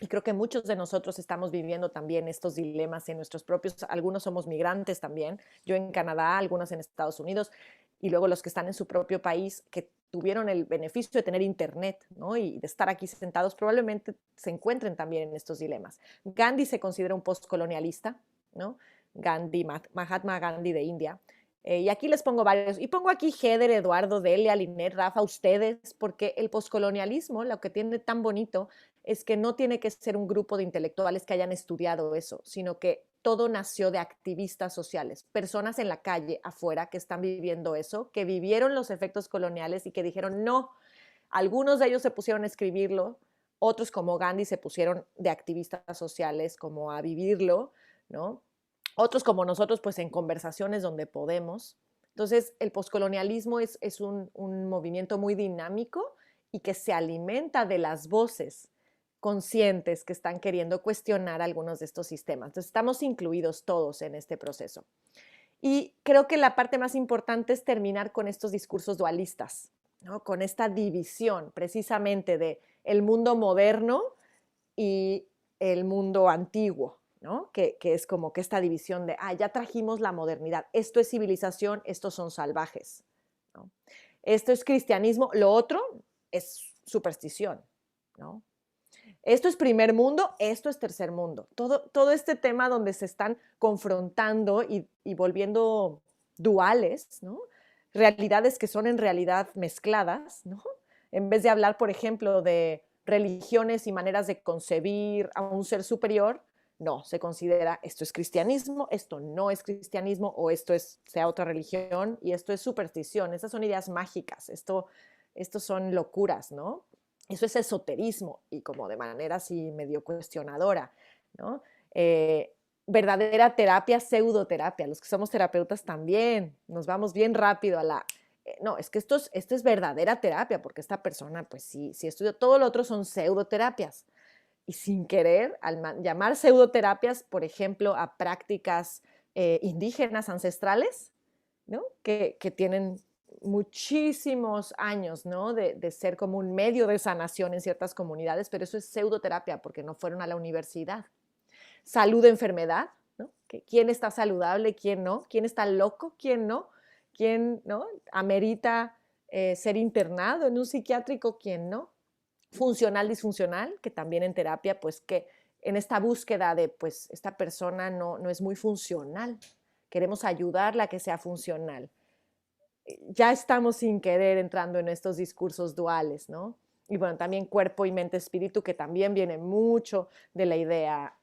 Y creo que muchos de nosotros estamos viviendo también estos dilemas en nuestros propios, algunos somos migrantes también, yo en Canadá, algunos en Estados Unidos, y luego los que están en su propio país, que tuvieron el beneficio de tener internet, ¿no? Y de estar aquí sentados, probablemente se encuentren también en estos dilemas. Gandhi se considera un postcolonialista, ¿no? Gandhi, Mahatma Gandhi de India. Y aquí les pongo varios, y pongo aquí Heder, Eduardo, Delia, Linet, Rafa, ustedes, porque el postcolonialismo, lo que tiene tan bonito es que no tiene que ser un grupo de intelectuales que hayan estudiado eso, sino que todo nació de activistas sociales, personas en la calle afuera que están viviendo eso, que vivieron los efectos coloniales y que dijeron no. Algunos de ellos se pusieron a escribirlo, otros como Gandhi se pusieron de activistas sociales como a vivirlo, ¿no? Otros como nosotros pues en conversaciones donde podemos. Entonces el poscolonialismo es un movimiento muy dinámico y que se alimenta de las voces conscientes que están queriendo cuestionar algunos de estos sistemas. Entonces estamos incluidos todos en este proceso. Y creo que la parte más importante es terminar con estos discursos dualistas, ¿no? Con esta división precisamente de el mundo moderno y el mundo antiguo, ¿no? Que es como que esta división de, ya trajimos la modernidad, esto es civilización, estos son salvajes, ¿no? Esto es cristianismo, lo otro es superstición, ¿no? Esto es primer mundo, esto es tercer mundo. Todo este tema donde se están confrontando y volviendo duales, ¿no? Realidades que son en realidad mezcladas, ¿no? En vez de hablar, por ejemplo, de religiones y maneras de concebir a un ser superior, no, se considera esto es cristianismo, esto no es cristianismo, o esto sea otra religión y esto es superstición. Esas son ideas mágicas, esto son locuras, ¿no? Eso es esoterismo y como de manera así medio cuestionadora, ¿no? Verdadera terapia, pseudoterapia. Los que somos terapeutas también nos vamos bien rápido a la... no, es que esto es verdadera terapia porque esta persona pues sí estudió. Todo lo otro son pseudoterapias. Y sin querer, al llamar pseudoterapias, por ejemplo, a prácticas indígenas ancestrales, ¿no? Que tienen muchísimos años, ¿no? de ser como un medio de sanación en ciertas comunidades, pero eso es pseudoterapia porque no fueron a la universidad. Salud, enfermedad, ¿no? ¿Quién está saludable, quién no? ¿Quién está loco, quién no? ¿Quién no amerita ser internado en un psiquiátrico, quién no? Funcional, disfuncional, que también en terapia, pues que en esta búsqueda de, pues esta persona no es muy funcional, queremos ayudarla a que sea funcional. Ya estamos sin querer entrando en estos discursos duales, ¿no? Y bueno, también cuerpo y mente espíritu, que también viene mucho de la idea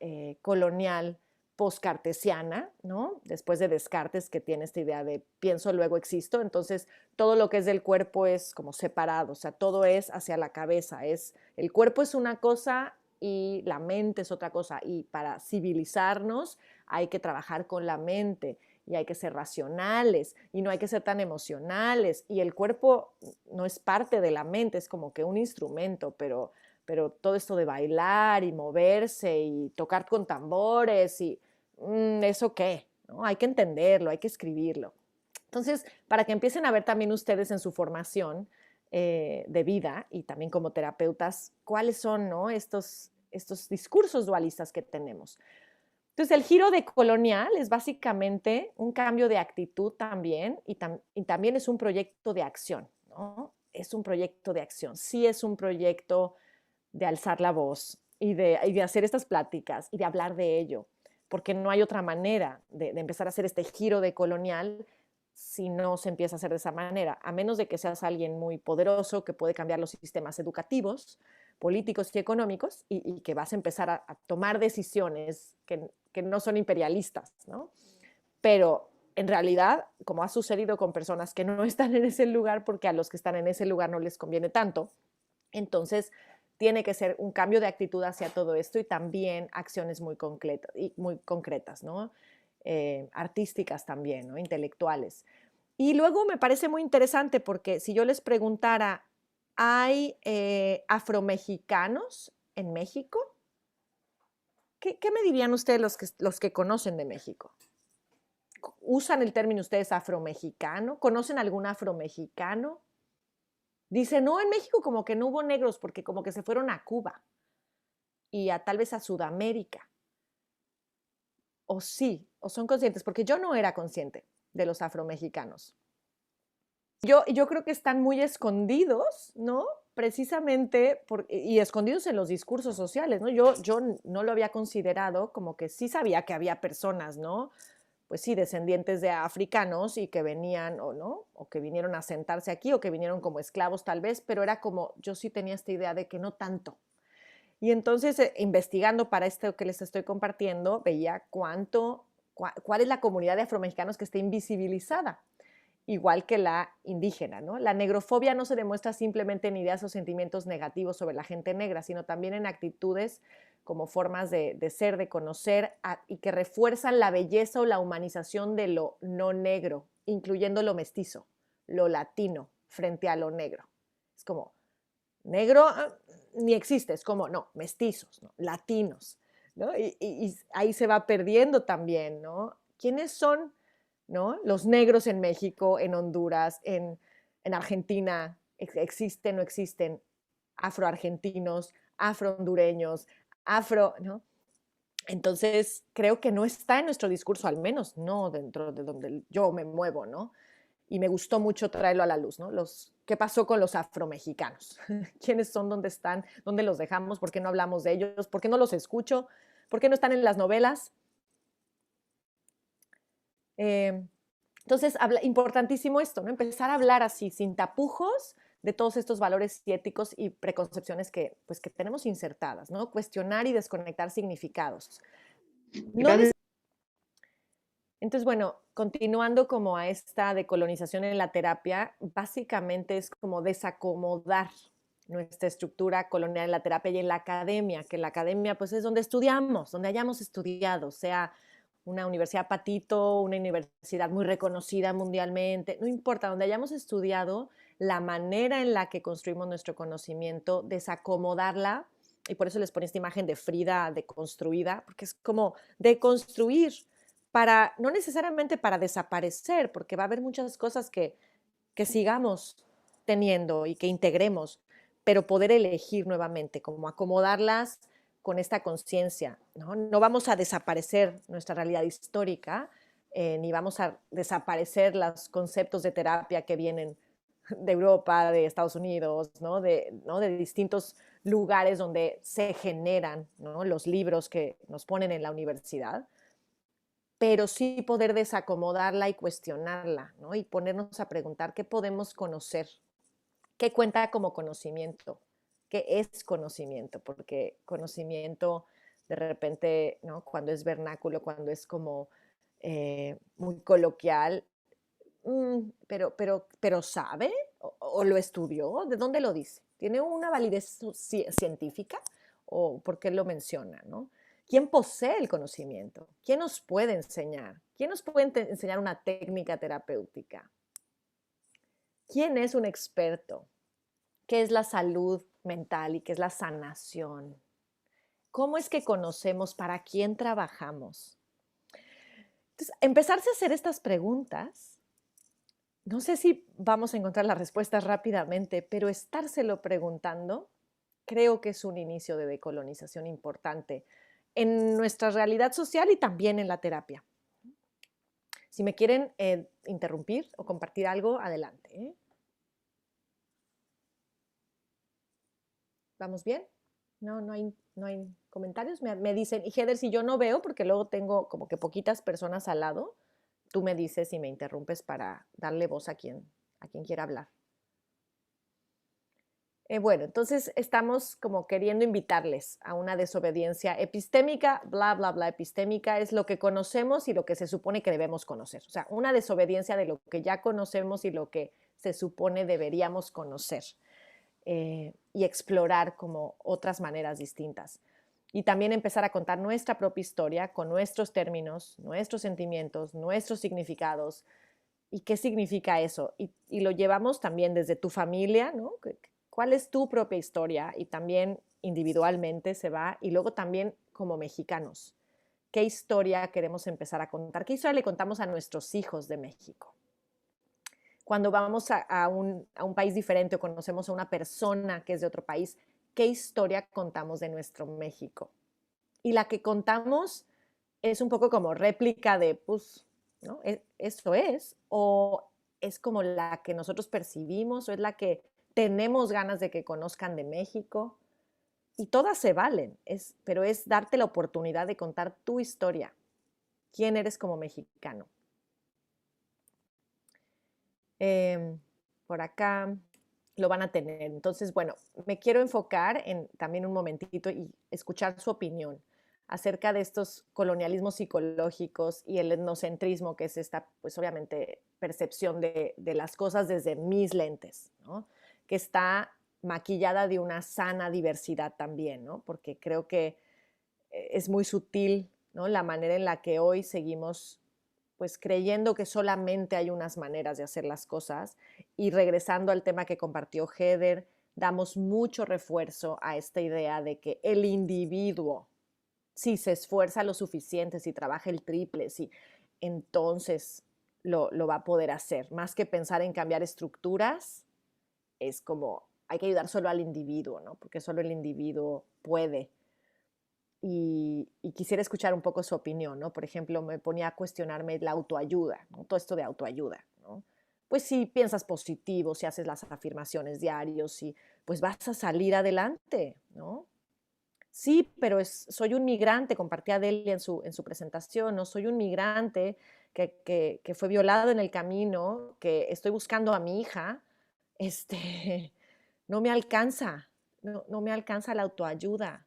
colonial postcartesiana, ¿no? Después de Descartes, que tiene esta idea de pienso, luego existo. Entonces, todo lo que es del cuerpo es como separado, o sea, todo es hacia la cabeza. El cuerpo es una cosa y la mente es otra cosa. Y para civilizarnos hay que trabajar con la mente y hay que ser racionales y no hay que ser tan emocionales. Y el cuerpo no es parte de la mente, es como que un instrumento, pero todo esto de bailar y moverse y tocar con tambores y ¿eso qué? ¿No? Hay que entenderlo, hay que escribirlo. Entonces, para que empiecen a ver también ustedes en su formación de vida y también como terapeutas, cuáles son, ¿no? estos discursos dualistas que tenemos. Entonces, el giro decolonial es básicamente un cambio de actitud también y también es un proyecto de acción, ¿no? Es un proyecto de acción, sí es un proyecto de alzar la voz y de hacer estas pláticas y de hablar de ello, porque no hay otra manera de empezar a hacer este giro decolonial si no se empieza a hacer de esa manera, a menos de que seas alguien muy poderoso que puede cambiar los sistemas educativos, políticos y económicos y que vas a empezar a tomar decisiones que no son imperialistas, ¿no? Pero en realidad, como ha sucedido con personas que no están en ese lugar porque a los que están en ese lugar no les conviene tanto, entonces tiene que ser un cambio de actitud hacia todo esto y también acciones muy concretas, ¿no? Artísticas también, ¿no? Intelectuales. Y luego me parece muy interesante porque si yo les preguntara, ¿hay afromexicanos en México? ¿Qué me dirían ustedes los que conocen de México? ¿Usan el término ustedes afromexicano? ¿Conocen algún afromexicano? Dicen, no, en México como que no hubo negros porque como que se fueron a Cuba y tal vez a Sudamérica. O sí, o son conscientes, porque yo no era consciente de los afromexicanos. Yo creo que están muy escondidos, ¿no? Precisamente, y escondidos en los discursos sociales, ¿no? Yo no lo había considerado, como que sí sabía que había personas, ¿no? Pues sí, descendientes de africanos y que venían, o no, o que vinieron a sentarse aquí, o que vinieron como esclavos tal vez, pero era como, yo sí tenía esta idea de que no tanto. Y entonces, investigando para esto que les estoy compartiendo, veía cuál es la comunidad de afromexicanos que está invisibilizada, igual que la indígena, ¿no? La negrofobia no se demuestra simplemente en ideas o sentimientos negativos sobre la gente negra, sino también en actitudes como formas de ser, de conocer, y que refuerzan la belleza o la humanización de lo no negro, incluyendo lo mestizo, lo latino, frente a lo negro. Es como, negro ni existe, es como, no, mestizos, ¿no? Latinos, ¿no? Y ahí se va perdiendo también, ¿no? ¿Quiénes son, ¿no? Los negros en México, en Honduras, en Argentina? ¿Existen o no existen afroargentinos, afrohondureños, ¿no? Entonces, creo que no está en nuestro discurso, al menos no dentro de donde yo me muevo, ¿no? Y me gustó mucho traerlo a la luz, ¿no? ¿Qué pasó con los afromexicanos? ¿Quiénes son? ¿Dónde están? ¿Dónde los dejamos? ¿Por qué no hablamos de ellos? ¿Por qué no los escucho? ¿Por qué no están en las novelas? Entonces, importantísimo esto, ¿no? Empezar a hablar así, sin tapujos, de todos estos valores éticos y preconcepciones que tenemos insertadas, ¿no? Cuestionar y desconectar significados. Entonces, bueno, continuando como a esta decolonización en la terapia, básicamente es como desacomodar nuestra estructura colonial en la terapia y en la academia, que la academia pues es donde estudiamos, donde hayamos estudiado, sea una universidad patito, una universidad muy reconocida mundialmente, no importa, donde hayamos estudiado, la manera en la que construimos nuestro conocimiento, desacomodarla, y por eso les pongo esta imagen de Frida deconstruida, porque es como deconstruir, no necesariamente para desaparecer, porque va a haber muchas cosas que sigamos teniendo y que integremos, pero poder elegir nuevamente, como acomodarlas con esta conciencia, ¿no? No vamos a desaparecer nuestra realidad histórica, ni vamos a desaparecer los conceptos de terapia que vienen de Europa, de Estados Unidos, ¿no? De distintos lugares donde se generan, ¿no? Los libros que nos ponen en la universidad, pero sí poder desacomodarla y cuestionarla, ¿no? Y ponernos a preguntar qué podemos conocer, qué cuenta como conocimiento, qué es conocimiento, porque conocimiento de repente, ¿no? Cuando es vernáculo, cuando es como muy coloquial, pero ¿sabe? ¿O lo estudió? ¿De dónde lo dice? ¿Tiene una validez científica? ¿O por qué lo menciona, no? ¿Quién posee el conocimiento? ¿Quién nos puede enseñar? ¿Quién nos puede enseñar una técnica terapéutica? ¿Quién es un experto? ¿Qué es la salud mental y qué es la sanación? ¿Cómo es que conocemos para quién trabajamos? Entonces, empezarse a hacer estas preguntas, no sé si vamos a encontrar las respuestas rápidamente, pero estárselo preguntando creo que es un inicio de decolonización importante en nuestra realidad social y también en la terapia. Si me quieren interrumpir o compartir algo, adelante, ¿eh? ¿Vamos bien? No hay comentarios. Me dicen, y Heather, si yo no veo, porque luego tengo como que poquitas personas al lado, tú me dices y me interrumpes para darle voz a quien quiera hablar. Bueno, entonces estamos como queriendo invitarles a una desobediencia epistémica, bla, bla, bla. Epistémica es lo que conocemos y lo que se supone que debemos conocer. O sea, una desobediencia de lo que ya conocemos y lo que se supone deberíamos conocer, y explorar como otras maneras distintas. Y también empezar a contar nuestra propia historia con nuestros términos, nuestros sentimientos, nuestros significados. ¿Y qué significa eso? Y lo llevamos también desde tu familia, ¿no? ¿Cuál es tu propia historia? Y también individualmente se va. Y luego también como mexicanos. ¿Qué historia queremos empezar a contar? ¿Qué historia le contamos a nuestros hijos de México? Cuando vamos a un país diferente o conocemos a una persona que es de otro país, ¿qué historia contamos de nuestro México? Y la que contamos es un poco como réplica de, pues, ¿no? Eso es, o es como la que nosotros percibimos, o es la que tenemos ganas de que conozcan de México, y todas se valen, pero es darte la oportunidad de contar tu historia, quién eres como mexicano. Por acá lo van a tener. Entonces, bueno, me quiero enfocar en también un momentito y escuchar su opinión acerca de estos colonialismos psicológicos y el etnocentrismo, que es esta, pues obviamente, percepción de las cosas desde mis lentes, ¿no? Que está maquillada de una sana diversidad también, ¿no? Porque creo que es muy sutil, ¿no? La manera en la que hoy seguimos pues creyendo que solamente hay unas maneras de hacer las cosas, y regresando al tema que compartió Heather, damos mucho refuerzo a esta idea de que el individuo, si se esfuerza lo suficiente, si trabaja el triple, si, entonces lo va a poder hacer. Más que pensar en cambiar estructuras, es como hay que ayudar solo al individuo, ¿no? Porque solo el individuo puede. Y quisiera escuchar un poco su opinión, ¿no? Por ejemplo, me ponía a cuestionarme la autoayuda, ¿no? Todo esto de autoayuda, ¿no? Pues si piensas positivo, si haces las afirmaciones diarios, si, pues vas a salir adelante, ¿no? Sí, pero soy un migrante, compartía Delia en su presentación, ¿no? Soy un migrante que fue violado en el camino, que estoy buscando a mi hija, no me alcanza, no me alcanza la autoayuda.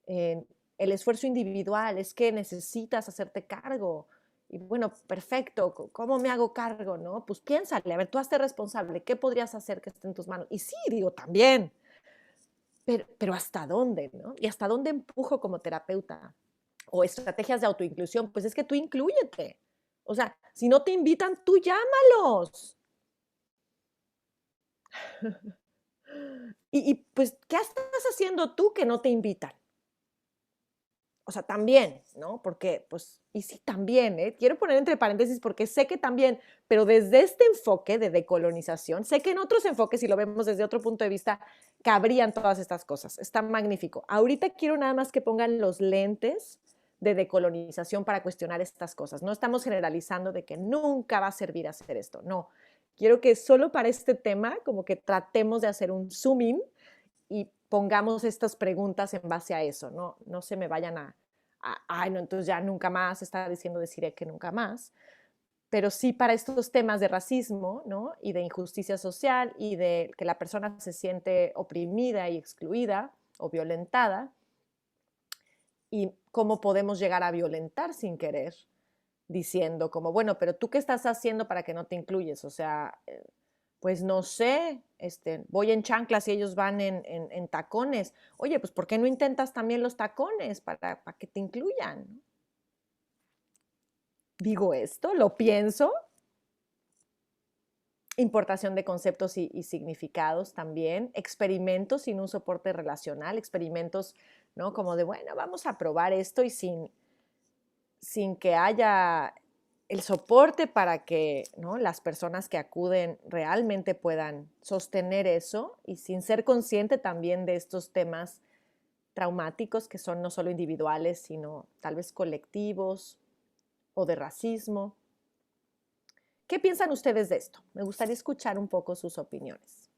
El esfuerzo individual es que necesitas hacerte cargo. Y bueno, perfecto, ¿cómo me hago cargo? ¿No? Pues piénsale, a ver, tú hazte responsable, ¿qué podrías hacer que esté en tus manos? Y sí, digo, también, pero ¿hasta dónde? ¿No? ¿Y hasta dónde empujo como terapeuta? O estrategias de autoinclusión, pues es que tú inclúyete. O sea, si no te invitan, tú llámalos. Y pues, ¿qué estás haciendo tú que no te invitan? O sea, también, ¿no? Porque, pues, y sí, también, quiero poner entre paréntesis porque sé que también, pero desde este enfoque de decolonización, sé que en otros enfoques, si lo vemos desde otro punto de vista, cabrían todas estas cosas. Está magnífico. Ahorita quiero nada más que pongan los lentes de decolonización para cuestionar estas cosas. No estamos generalizando de que nunca va a servir hacer esto, no. Quiero que solo para este tema, como que tratemos de hacer un zoom in y pongamos estas preguntas en base a eso, no se me vayan ay, no, entonces ya nunca más, está diciendo Desiree que nunca más, pero sí para estos temas de racismo, ¿no? Y de injusticia social y de que la persona se siente oprimida y excluida o violentada, y cómo podemos llegar a violentar sin querer, diciendo como, bueno, pero ¿tú qué estás haciendo para que no te incluyes? O sea, pues no sé, voy en chanclas y ellos van en tacones. Oye, pues ¿por qué no intentas también los tacones para que te incluyan? Digo esto, lo pienso. Importación de conceptos y significados también. Experimentos sin un soporte relacional, experimentos, ¿no? Como de, bueno, vamos a probar esto y sin que haya el soporte para que, ¿no?, las personas que acuden realmente puedan sostener eso, y sin ser consciente también de estos temas traumáticos que son no solo individuales, sino tal vez colectivos o de racismo. ¿Qué piensan ustedes de esto? Me gustaría escuchar un poco sus opiniones.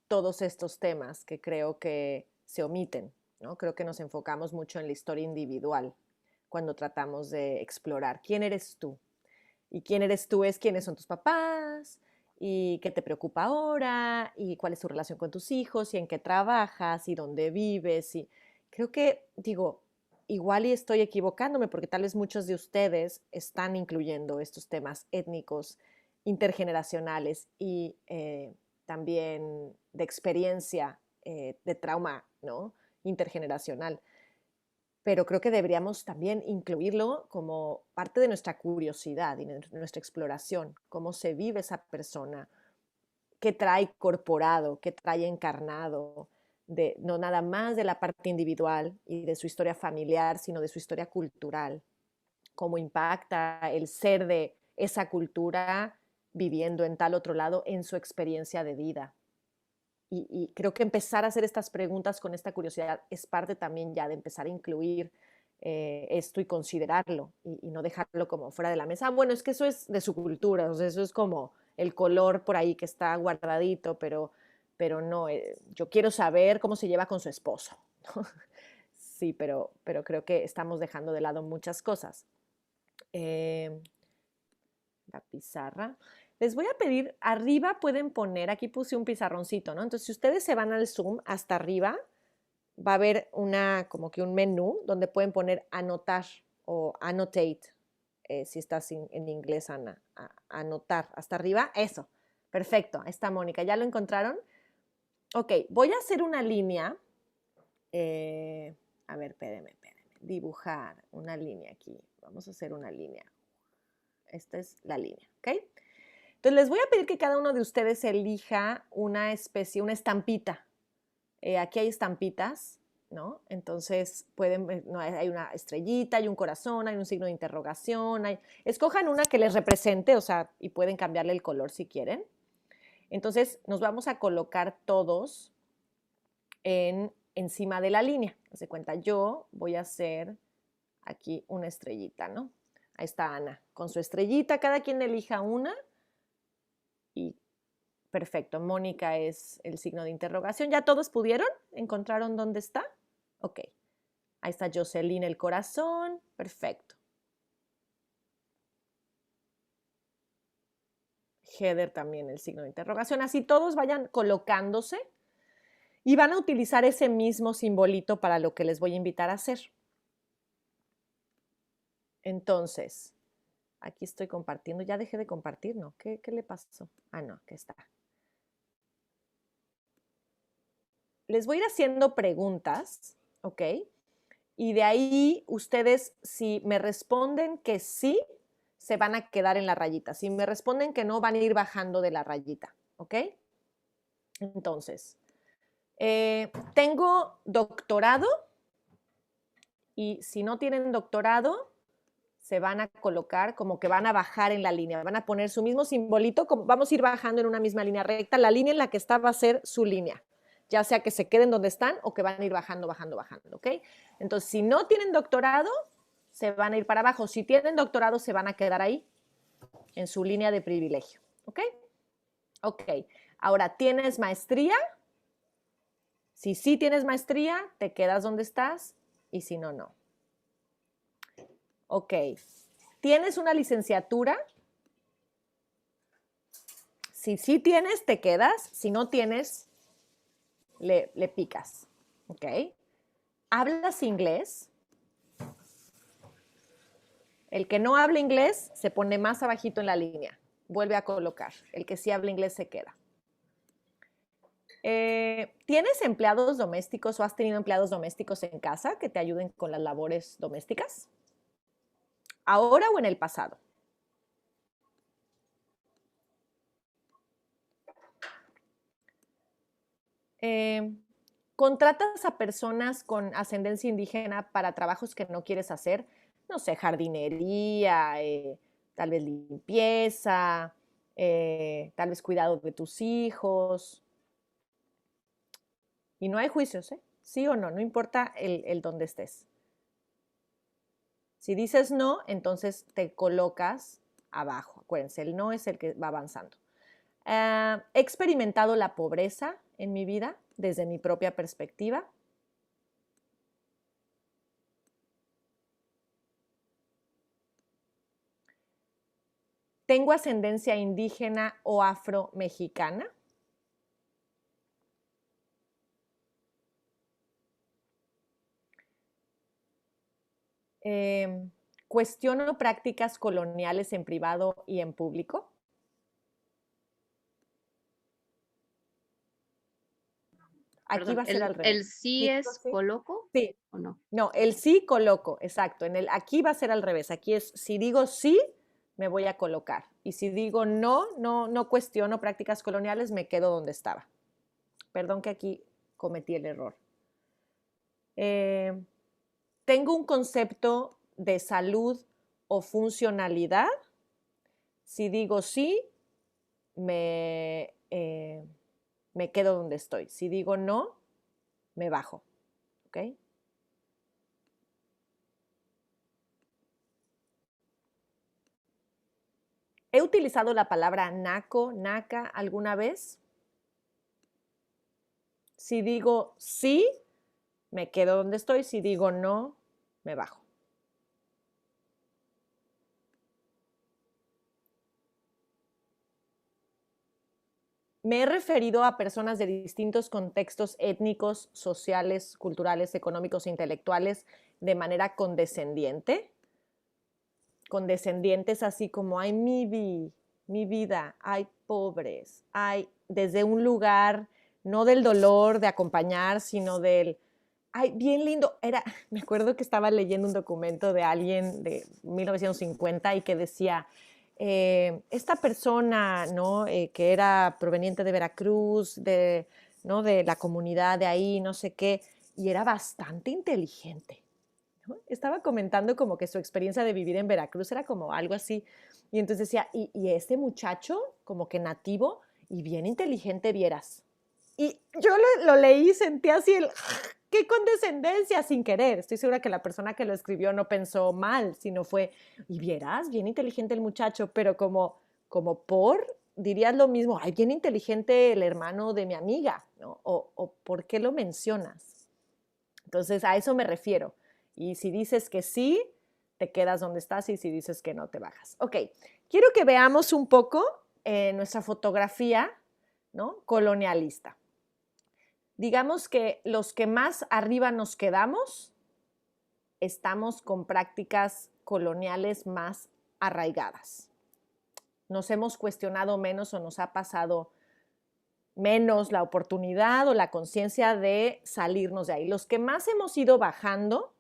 Todos estos temas que creo que se omiten, ¿no? Creo que nos enfocamos mucho en la historia individual, cuando tratamos de explorar quién eres tú. Y quién eres tú es quiénes son tus papás, y qué te preocupa ahora, y cuál es tu relación con tus hijos, y en qué trabajas, y dónde vives. Y creo que, digo, igual y estoy equivocándome, porque tal vez muchos de ustedes están incluyendo estos temas étnicos, intergeneracionales y también de experiencia de trauma, ¿no? Intergeneracional. Pero creo que deberíamos también incluirlo como parte de nuestra curiosidad y de nuestra exploración, cómo se vive esa persona, qué trae incorporado, qué trae encarnado, no nada más de la parte individual y de su historia familiar, sino de su historia cultural, cómo impacta el ser de esa cultura viviendo en tal otro lado en su experiencia de vida. Y creo que empezar a hacer estas preguntas con esta curiosidad es parte también ya de empezar a incluir esto y considerarlo y no dejarlo como fuera de la mesa. Bueno, es que eso es de su cultura, o sea, eso es como el color por ahí que está guardadito, pero no, yo quiero saber cómo se lleva con su esposo, ¿no? Sí, pero creo que estamos dejando de lado muchas cosas. La pizarra. Les voy a pedir, arriba pueden poner, aquí puse un pizarroncito, ¿no? Entonces, si ustedes se van al Zoom hasta arriba, va a haber como que un menú donde pueden poner anotar o annotate, si estás en inglés, Ana, anotar, hasta arriba, eso, perfecto, ahí está Mónica, ¿ya lo encontraron? Ok, voy a hacer una línea, a ver, espérenme, dibujar una línea aquí, vamos a hacer una línea, esta es la línea, ¿ok? Entonces, les voy a pedir que cada uno de ustedes elija una especie, una estampita. Aquí hay estampitas, ¿no? Entonces, no, hay una estrellita, hay un corazón, hay un signo de interrogación. Escojan una que les represente, o sea, y pueden cambiarle el color si quieren. Entonces, nos vamos a colocar todos encima de la línea. Haz de cuenta, yo voy a hacer aquí una estrellita, ¿no? Ahí está Ana, con su estrellita, cada quien elija una. Y perfecto, Mónica es el signo de interrogación. ¿Ya todos pudieron? ¿Encontraron dónde está? Ok. Ahí está Jocelyn, el corazón. Perfecto. Heather también el signo de interrogación. Así todos vayan colocándose y van a utilizar ese mismo simbolito para lo que les voy a invitar a hacer. Entonces, aquí estoy compartiendo. Ya dejé de compartir, ¿no? ¿Qué le pasó? Ah, no, aquí está. Les voy a ir haciendo preguntas, ¿ok? Y de ahí ustedes, si me responden que sí, se van a quedar en la rayita. Si me responden que no, van a ir bajando de la rayita, ¿ok? Entonces, tengo doctorado y si no tienen doctorado, se van a colocar como que van a bajar en la línea, van a poner su mismo simbolito, como vamos a ir bajando en una misma línea recta, la línea en la que está va a ser su línea, ya sea que se queden donde están o que van a ir bajando, bajando, bajando, ¿ok? Entonces, si no tienen doctorado, se van a ir para abajo, si tienen doctorado, se van a quedar ahí, en su línea de privilegio, ¿ok? Ok, ahora, ¿tienes maestría? Si sí tienes maestría, te quedas donde estás, y si no, no. Ok, ¿tienes una licenciatura? Si sí tienes, te quedas. Si no tienes, le picas. Ok. ¿Hablas inglés? El que no habla inglés se pone más abajito en la línea. Vuelve a colocar. El que sí habla inglés se queda. ¿Tienes empleados domésticos o has tenido empleados domésticos en casa que te ayuden con las labores domésticas? ¿Ahora o en el pasado? ¿Contratas a personas con ascendencia indígena para trabajos que no quieres hacer? No sé, jardinería, tal vez limpieza, tal vez cuidado de tus hijos. Y no hay juicios, ¿eh? Sí o no, no importa el dónde estés. Si dices no, entonces te colocas abajo. Acuérdense, el no es el que va avanzando. ¿He experimentado la pobreza en mi vida desde mi propia perspectiva? ¿Tengo ascendencia indígena o afro-mexicana? ¿Cuestiono prácticas coloniales en privado y en público? Aquí Perdón, va a ser al ¿el revés. sí ¿Sí digo es sí? coloco Sí. o no? No, el sí coloco, exacto. Aquí va a ser al revés. Aquí es, si digo sí, me voy a colocar. Y si digo no, no cuestiono prácticas coloniales, me quedo donde estaba. Perdón que aquí cometí el error. ¿Tengo un concepto de salud o funcionalidad? Si digo sí, me quedo donde estoy. Si digo no, me bajo. ¿Ok? ¿He utilizado la palabra naco, naca alguna vez? Si digo sí, me quedo donde estoy. Si digo no, me bajo. Me he referido a personas de distintos contextos étnicos, sociales, culturales, económicos e intelectuales de manera condescendiente. Condescendientes así como, ay, mi vida, ay, pobres, ay, desde un lugar, no del dolor de acompañar, sino del, ay, bien lindo. Me acuerdo que estaba leyendo un documento de alguien de 1950 y que decía, esta persona, ¿no? Que era proveniente de Veracruz, ¿no? De la comunidad de ahí, no sé qué, y era bastante inteligente, ¿no? Estaba comentando como que su experiencia de vivir en Veracruz era como algo así, y entonces decía, y este muchacho, como que nativo, y bien inteligente vieras. Y yo lo leí y sentí así ¡qué condescendencia! Sin querer. Estoy segura que la persona que lo escribió no pensó mal, sino fue, y vieras, bien inteligente el muchacho, pero como dirías lo mismo, ay, bien inteligente el hermano de mi amiga, ¿no? O ¿por qué lo mencionas? Entonces, a eso me refiero. Y si dices que sí, te quedas donde estás, y si dices que no, te bajas. Ok, quiero que veamos un poco nuestra fotografía, ¿no? Colonialista. Digamos que los que más arriba nos quedamos, estamos con prácticas coloniales más arraigadas. Nos hemos cuestionado menos o nos ha pasado menos la oportunidad o la conciencia de salirnos de ahí. Los que más hemos ido bajando,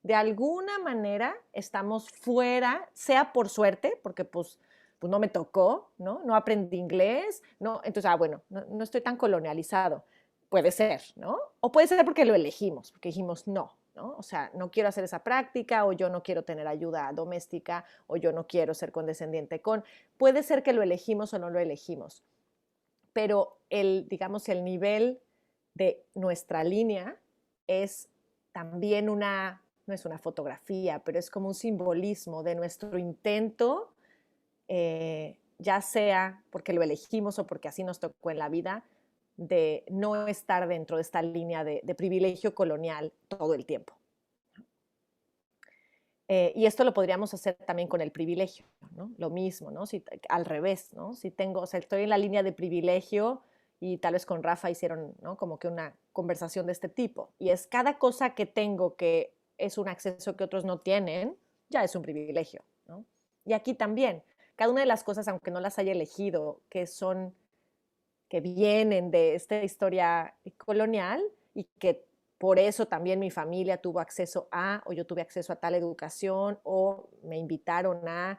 de alguna manera estamos fuera, sea por suerte, porque pues no me tocó, ¿no? No aprendí inglés, ¿no? Entonces, bueno, no estoy tan colonializado. Puede ser, ¿no? O puede ser porque lo elegimos, porque dijimos no, ¿no? O sea, no quiero hacer esa práctica, o yo no quiero tener ayuda doméstica, o yo no quiero ser condescendiente con. Puede ser que lo elegimos o no lo elegimos, pero digamos, el nivel de nuestra línea es también no es una fotografía, pero es como un simbolismo de nuestro intento, ya sea porque lo elegimos o porque así nos tocó en la vida, de no estar dentro de esta línea de privilegio colonial todo el tiempo. Y esto lo podríamos hacer también con el privilegio, ¿no? Lo mismo, ¿no? Al revés, ¿no? Si tengo, o sea, estoy en la línea de privilegio, y tal vez con Rafa hicieron, ¿no? Como que una conversación de este tipo, y es cada cosa que tengo que es un acceso que otros no tienen, ya es un privilegio, ¿no? Y aquí también, cada una de las cosas, aunque no las haya elegido, que vienen de esta historia colonial, y que por eso también mi familia tuvo acceso a, o yo tuve acceso a tal educación, o me invitaron a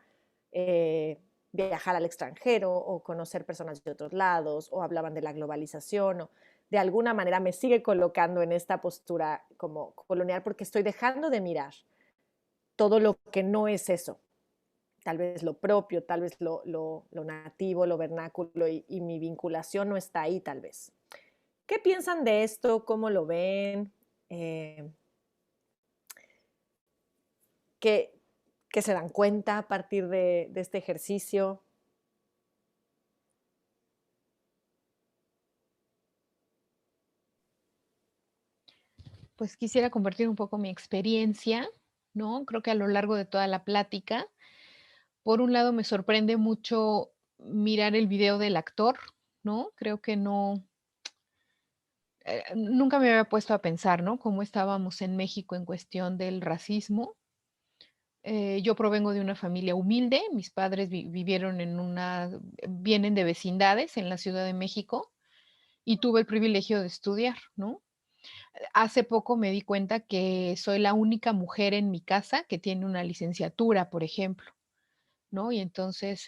viajar al extranjero, o conocer personas de otros lados, o hablaban de la globalización, o de alguna manera me sigue colocando en esta postura como colonial, porque estoy dejando de mirar todo lo que no es eso. Tal vez lo propio, tal vez lo nativo, lo vernáculo, y mi vinculación no está ahí, tal vez. ¿Qué piensan de esto? ¿Cómo lo ven? ¿Qué se dan cuenta a partir de este ejercicio? Pues quisiera compartir un poco mi experiencia, ¿no? Creo que a lo largo de toda la plática, Por un lado, me sorprende mucho mirar el video del actor, ¿no? Creo que no, nunca me había puesto a pensar, ¿no? Cómo estábamos en México en cuestión del racismo. Yo provengo de una familia humilde, mis padres vivieron vienen de vecindades en la Ciudad de México y tuve el privilegio de estudiar, ¿no? Hace poco me di cuenta que soy la única mujer en mi casa que tiene una licenciatura, por ejemplo, ¿no? Y entonces,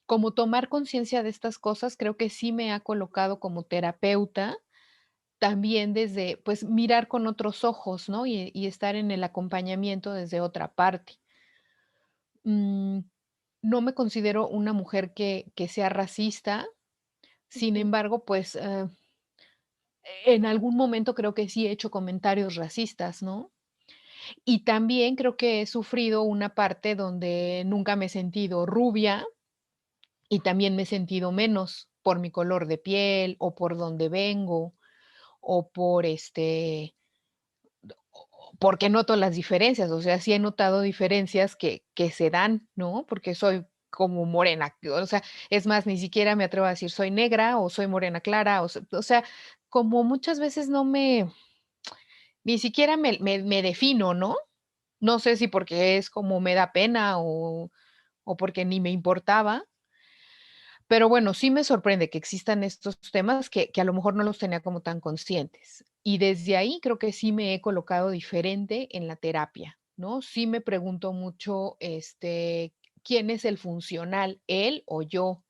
como tomar conciencia de estas cosas, creo que sí me ha colocado como terapeuta, también desde, pues, mirar con otros ojos, ¿no? Y estar en el acompañamiento desde otra parte. Mm, no me considero una mujer que sea racista, sin Ujú. embargo, pues, en algún momento creo que sí he hecho comentarios racistas, ¿no? Y también creo que he sufrido una parte donde nunca me he sentido rubia y también me he sentido menos por mi color de piel o por donde vengo o por porque noto las diferencias, o sea, sí he notado diferencias que se dan, ¿no? Porque soy como morena, o sea, es más, ni siquiera me atrevo a decir soy negra o soy morena clara, o sea, como muchas veces ni siquiera me defino, ¿no? No sé si porque es como me da pena o porque ni me importaba, pero bueno, sí me sorprende que existan estos temas que a lo mejor no los tenía como tan conscientes. Y desde ahí creo que sí me he colocado diferente en la terapia, ¿no? Sí me pregunto mucho, ¿quién es el funcional, él o yo?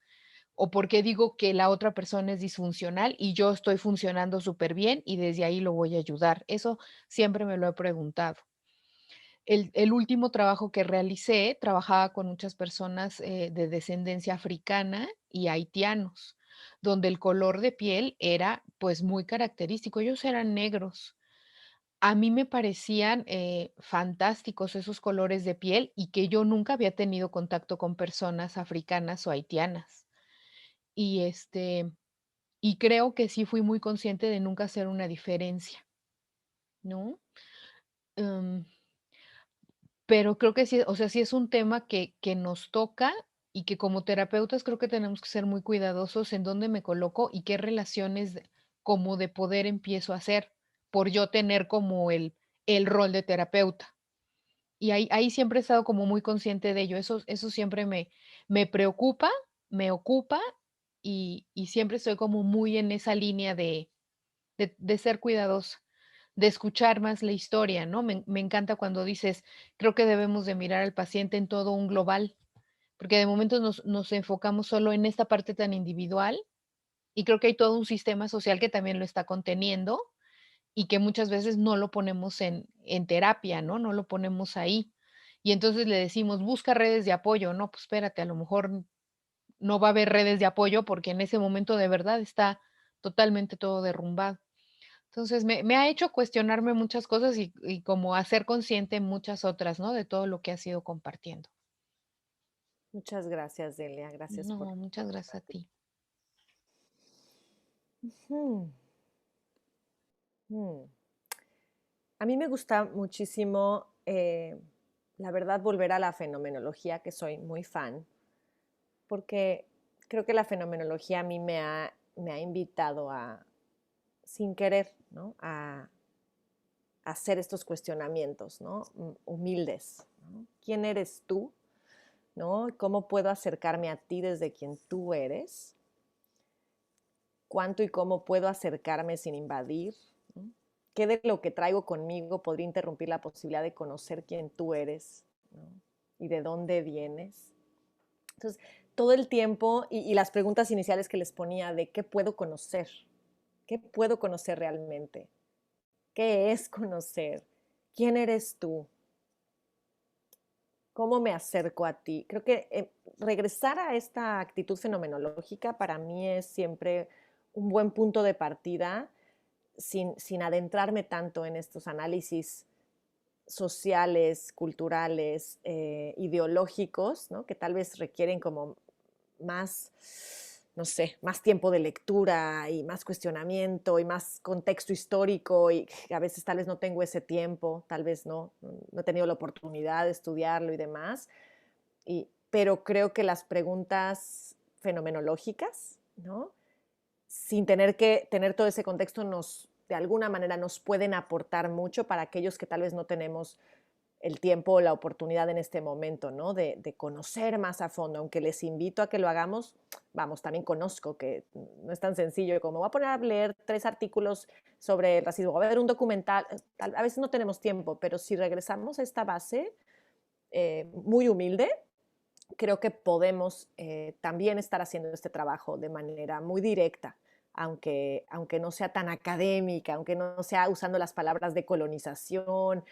¿O por qué digo que la otra persona es disfuncional y yo estoy funcionando súper bien y desde ahí lo voy a ayudar? Eso siempre me lo he preguntado. El último trabajo que realicé, trabajaba con muchas personas, de descendencia africana y haitianos, donde el color de piel era, pues, muy característico. Ellos eran negros. A mí me parecían, fantásticos esos colores de piel y que yo nunca había tenido contacto con personas africanas o haitianas. Y, y creo que sí fui muy consciente de nunca hacer una diferencia, ¿no? Em Pero creo que sí, o sea, sí es un tema que nos toca y que como terapeutas creo que tenemos que ser muy cuidadosos en dónde me coloco y qué relaciones como de poder empiezo a hacer, por yo tener como el rol de terapeuta. Y ahí siempre he estado como muy consciente de ello. Eso siempre me preocupa, me ocupa y siempre estoy como muy en esa línea de ser cuidadosa, de escuchar más la historia, ¿no? Me encanta cuando dices, creo que debemos de mirar al paciente en todo un global, porque de momento nos enfocamos solo en esta parte tan individual y creo que hay todo un sistema social que también lo está conteniendo y que muchas veces no lo ponemos en terapia, ¿no? No lo ponemos ahí. Y entonces le decimos, busca redes de apoyo, no, pues espérate, a lo mejor no va a haber redes de apoyo porque en ese momento de verdad está totalmente todo derrumbado. Entonces, me ha hecho cuestionarme muchas cosas y como hacer consciente muchas otras, ¿no? De todo lo que has ido compartiendo. Muchas gracias, Delia. Gracias por No, muchas gracias a compartir. ti. Ujú. Mm. A mí me gusta muchísimo, la verdad, volver a la fenomenología, que soy muy fan, porque creo que la fenomenología a mí me ha invitado a, sin querer, ¿no? A hacer estos cuestionamientos, ¿no? Humildes, ¿no? ¿Quién eres tú? ¿No? ¿Cómo puedo acercarme a ti desde quien tú eres? ¿Cuánto y cómo puedo acercarme sin invadir? ¿No? ¿Qué de lo que traigo conmigo podría interrumpir la posibilidad de conocer quién tú eres? ¿No? ¿Y de dónde vienes? Entonces, todo el tiempo y las preguntas iniciales que les ponía de qué puedo conocer, qué puedo conocer realmente, qué es conocer, quién eres tú, cómo me acerco a ti. Creo que regresar a esta actitud fenomenológica para mí es siempre un buen punto de partida sin adentrarme tanto en estos análisis sociales, culturales, ideológicos, ¿no? Que tal vez requieren como más, no sé, más tiempo de lectura y más cuestionamiento y más contexto histórico y a veces tal vez no tengo ese tiempo, tal vez no he tenido la oportunidad de estudiarlo y demás. pero creo que las preguntas fenomenológicas, ¿no? Sin tener que tener todo ese contexto, de alguna manera nos pueden aportar mucho para aquellos que tal vez no tenemos el tiempo o la oportunidad en este momento, ¿no? De conocer más a fondo, aunque les invito a que lo hagamos. Vamos, también conozco que no es tan sencillo como voy a poner a leer 3 artículos sobre el racismo, voy a ver un documental. A veces no tenemos tiempo, pero si regresamos a esta base muy humilde, creo que podemos también estar haciendo este trabajo de manera muy directa, aunque no sea tan académica, aunque no sea usando las palabras de colonización,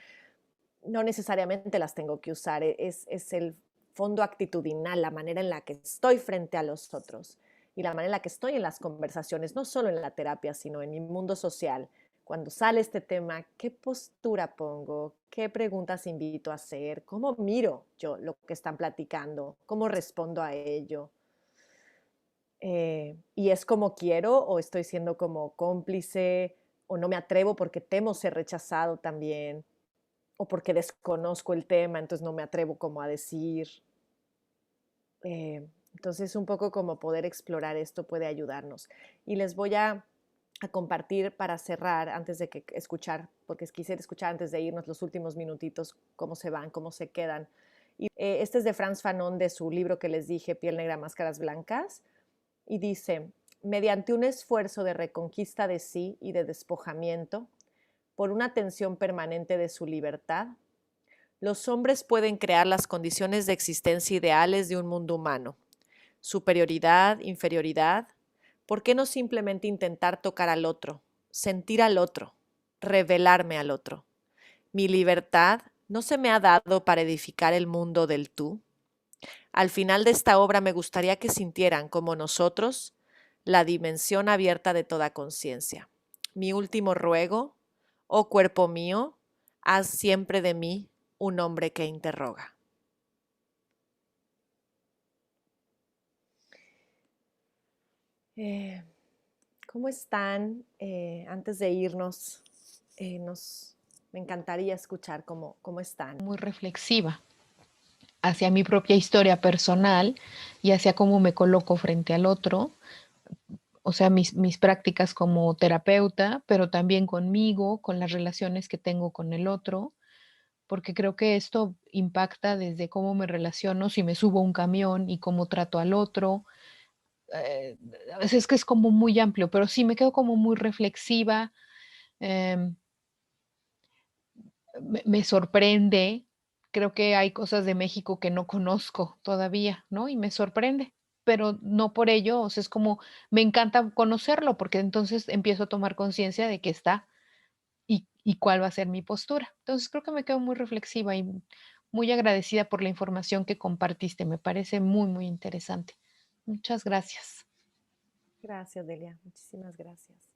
no necesariamente las tengo que usar, es el fondo actitudinal, la manera en la que estoy frente a los otros y la manera en la que estoy en las conversaciones, no solo en la terapia, sino en mi mundo social. Cuando sale este tema, ¿qué postura pongo? ¿Qué preguntas invito a hacer? ¿Cómo miro yo lo que están platicando? ¿Cómo respondo a ello? ¿Y es como quiero o estoy siendo como cómplice o no me atrevo porque temo ser rechazado también? O porque desconozco el tema, entonces no me atrevo como a decir. Entonces un poco como poder explorar esto puede ayudarnos. Y les voy a compartir para cerrar, antes de que escuchar, porque quisiera escuchar antes de irnos los últimos minutitos, cómo se van, cómo se quedan. Y, este es de Frantz Fanon, de su libro que les dije, Piel Negra, Máscaras Blancas, y dice, mediante un esfuerzo de reconquista de sí y de despojamiento, por una tensión permanente de su libertad, los hombres pueden crear las condiciones de existencia ideales de un mundo humano. Superioridad, inferioridad, ¿por qué no simplemente intentar tocar al otro, sentir al otro, revelarme al otro? Mi libertad no se me ha dado para edificar el mundo del tú. Al final de esta obra me gustaría que sintieran, como nosotros, la dimensión abierta de toda conciencia. Mi último ruego, oh cuerpo mío, haz siempre de mí un hombre que interroga. ¿Cómo están? Antes de irnos, me encantaría escuchar cómo están. Muy reflexiva hacia mi propia historia personal y hacia cómo me coloco frente al otro. O sea, mis prácticas como terapeuta, pero también conmigo, con las relaciones que tengo con el otro, porque creo que esto impacta desde cómo me relaciono, si me subo a un camión y cómo trato al otro. A veces es que es como muy amplio, pero sí me quedo como muy reflexiva. Me sorprende, creo que hay cosas de México que no conozco todavía, ¿no? Y me sorprende, pero no por ello, o sea, es como, me encanta conocerlo, porque entonces empiezo a tomar conciencia de que está y cuál va a ser mi postura. Entonces creo que me quedo muy reflexiva y muy agradecida por la información que compartiste, me parece muy, muy interesante. Muchas gracias. Gracias, Delia, muchísimas gracias.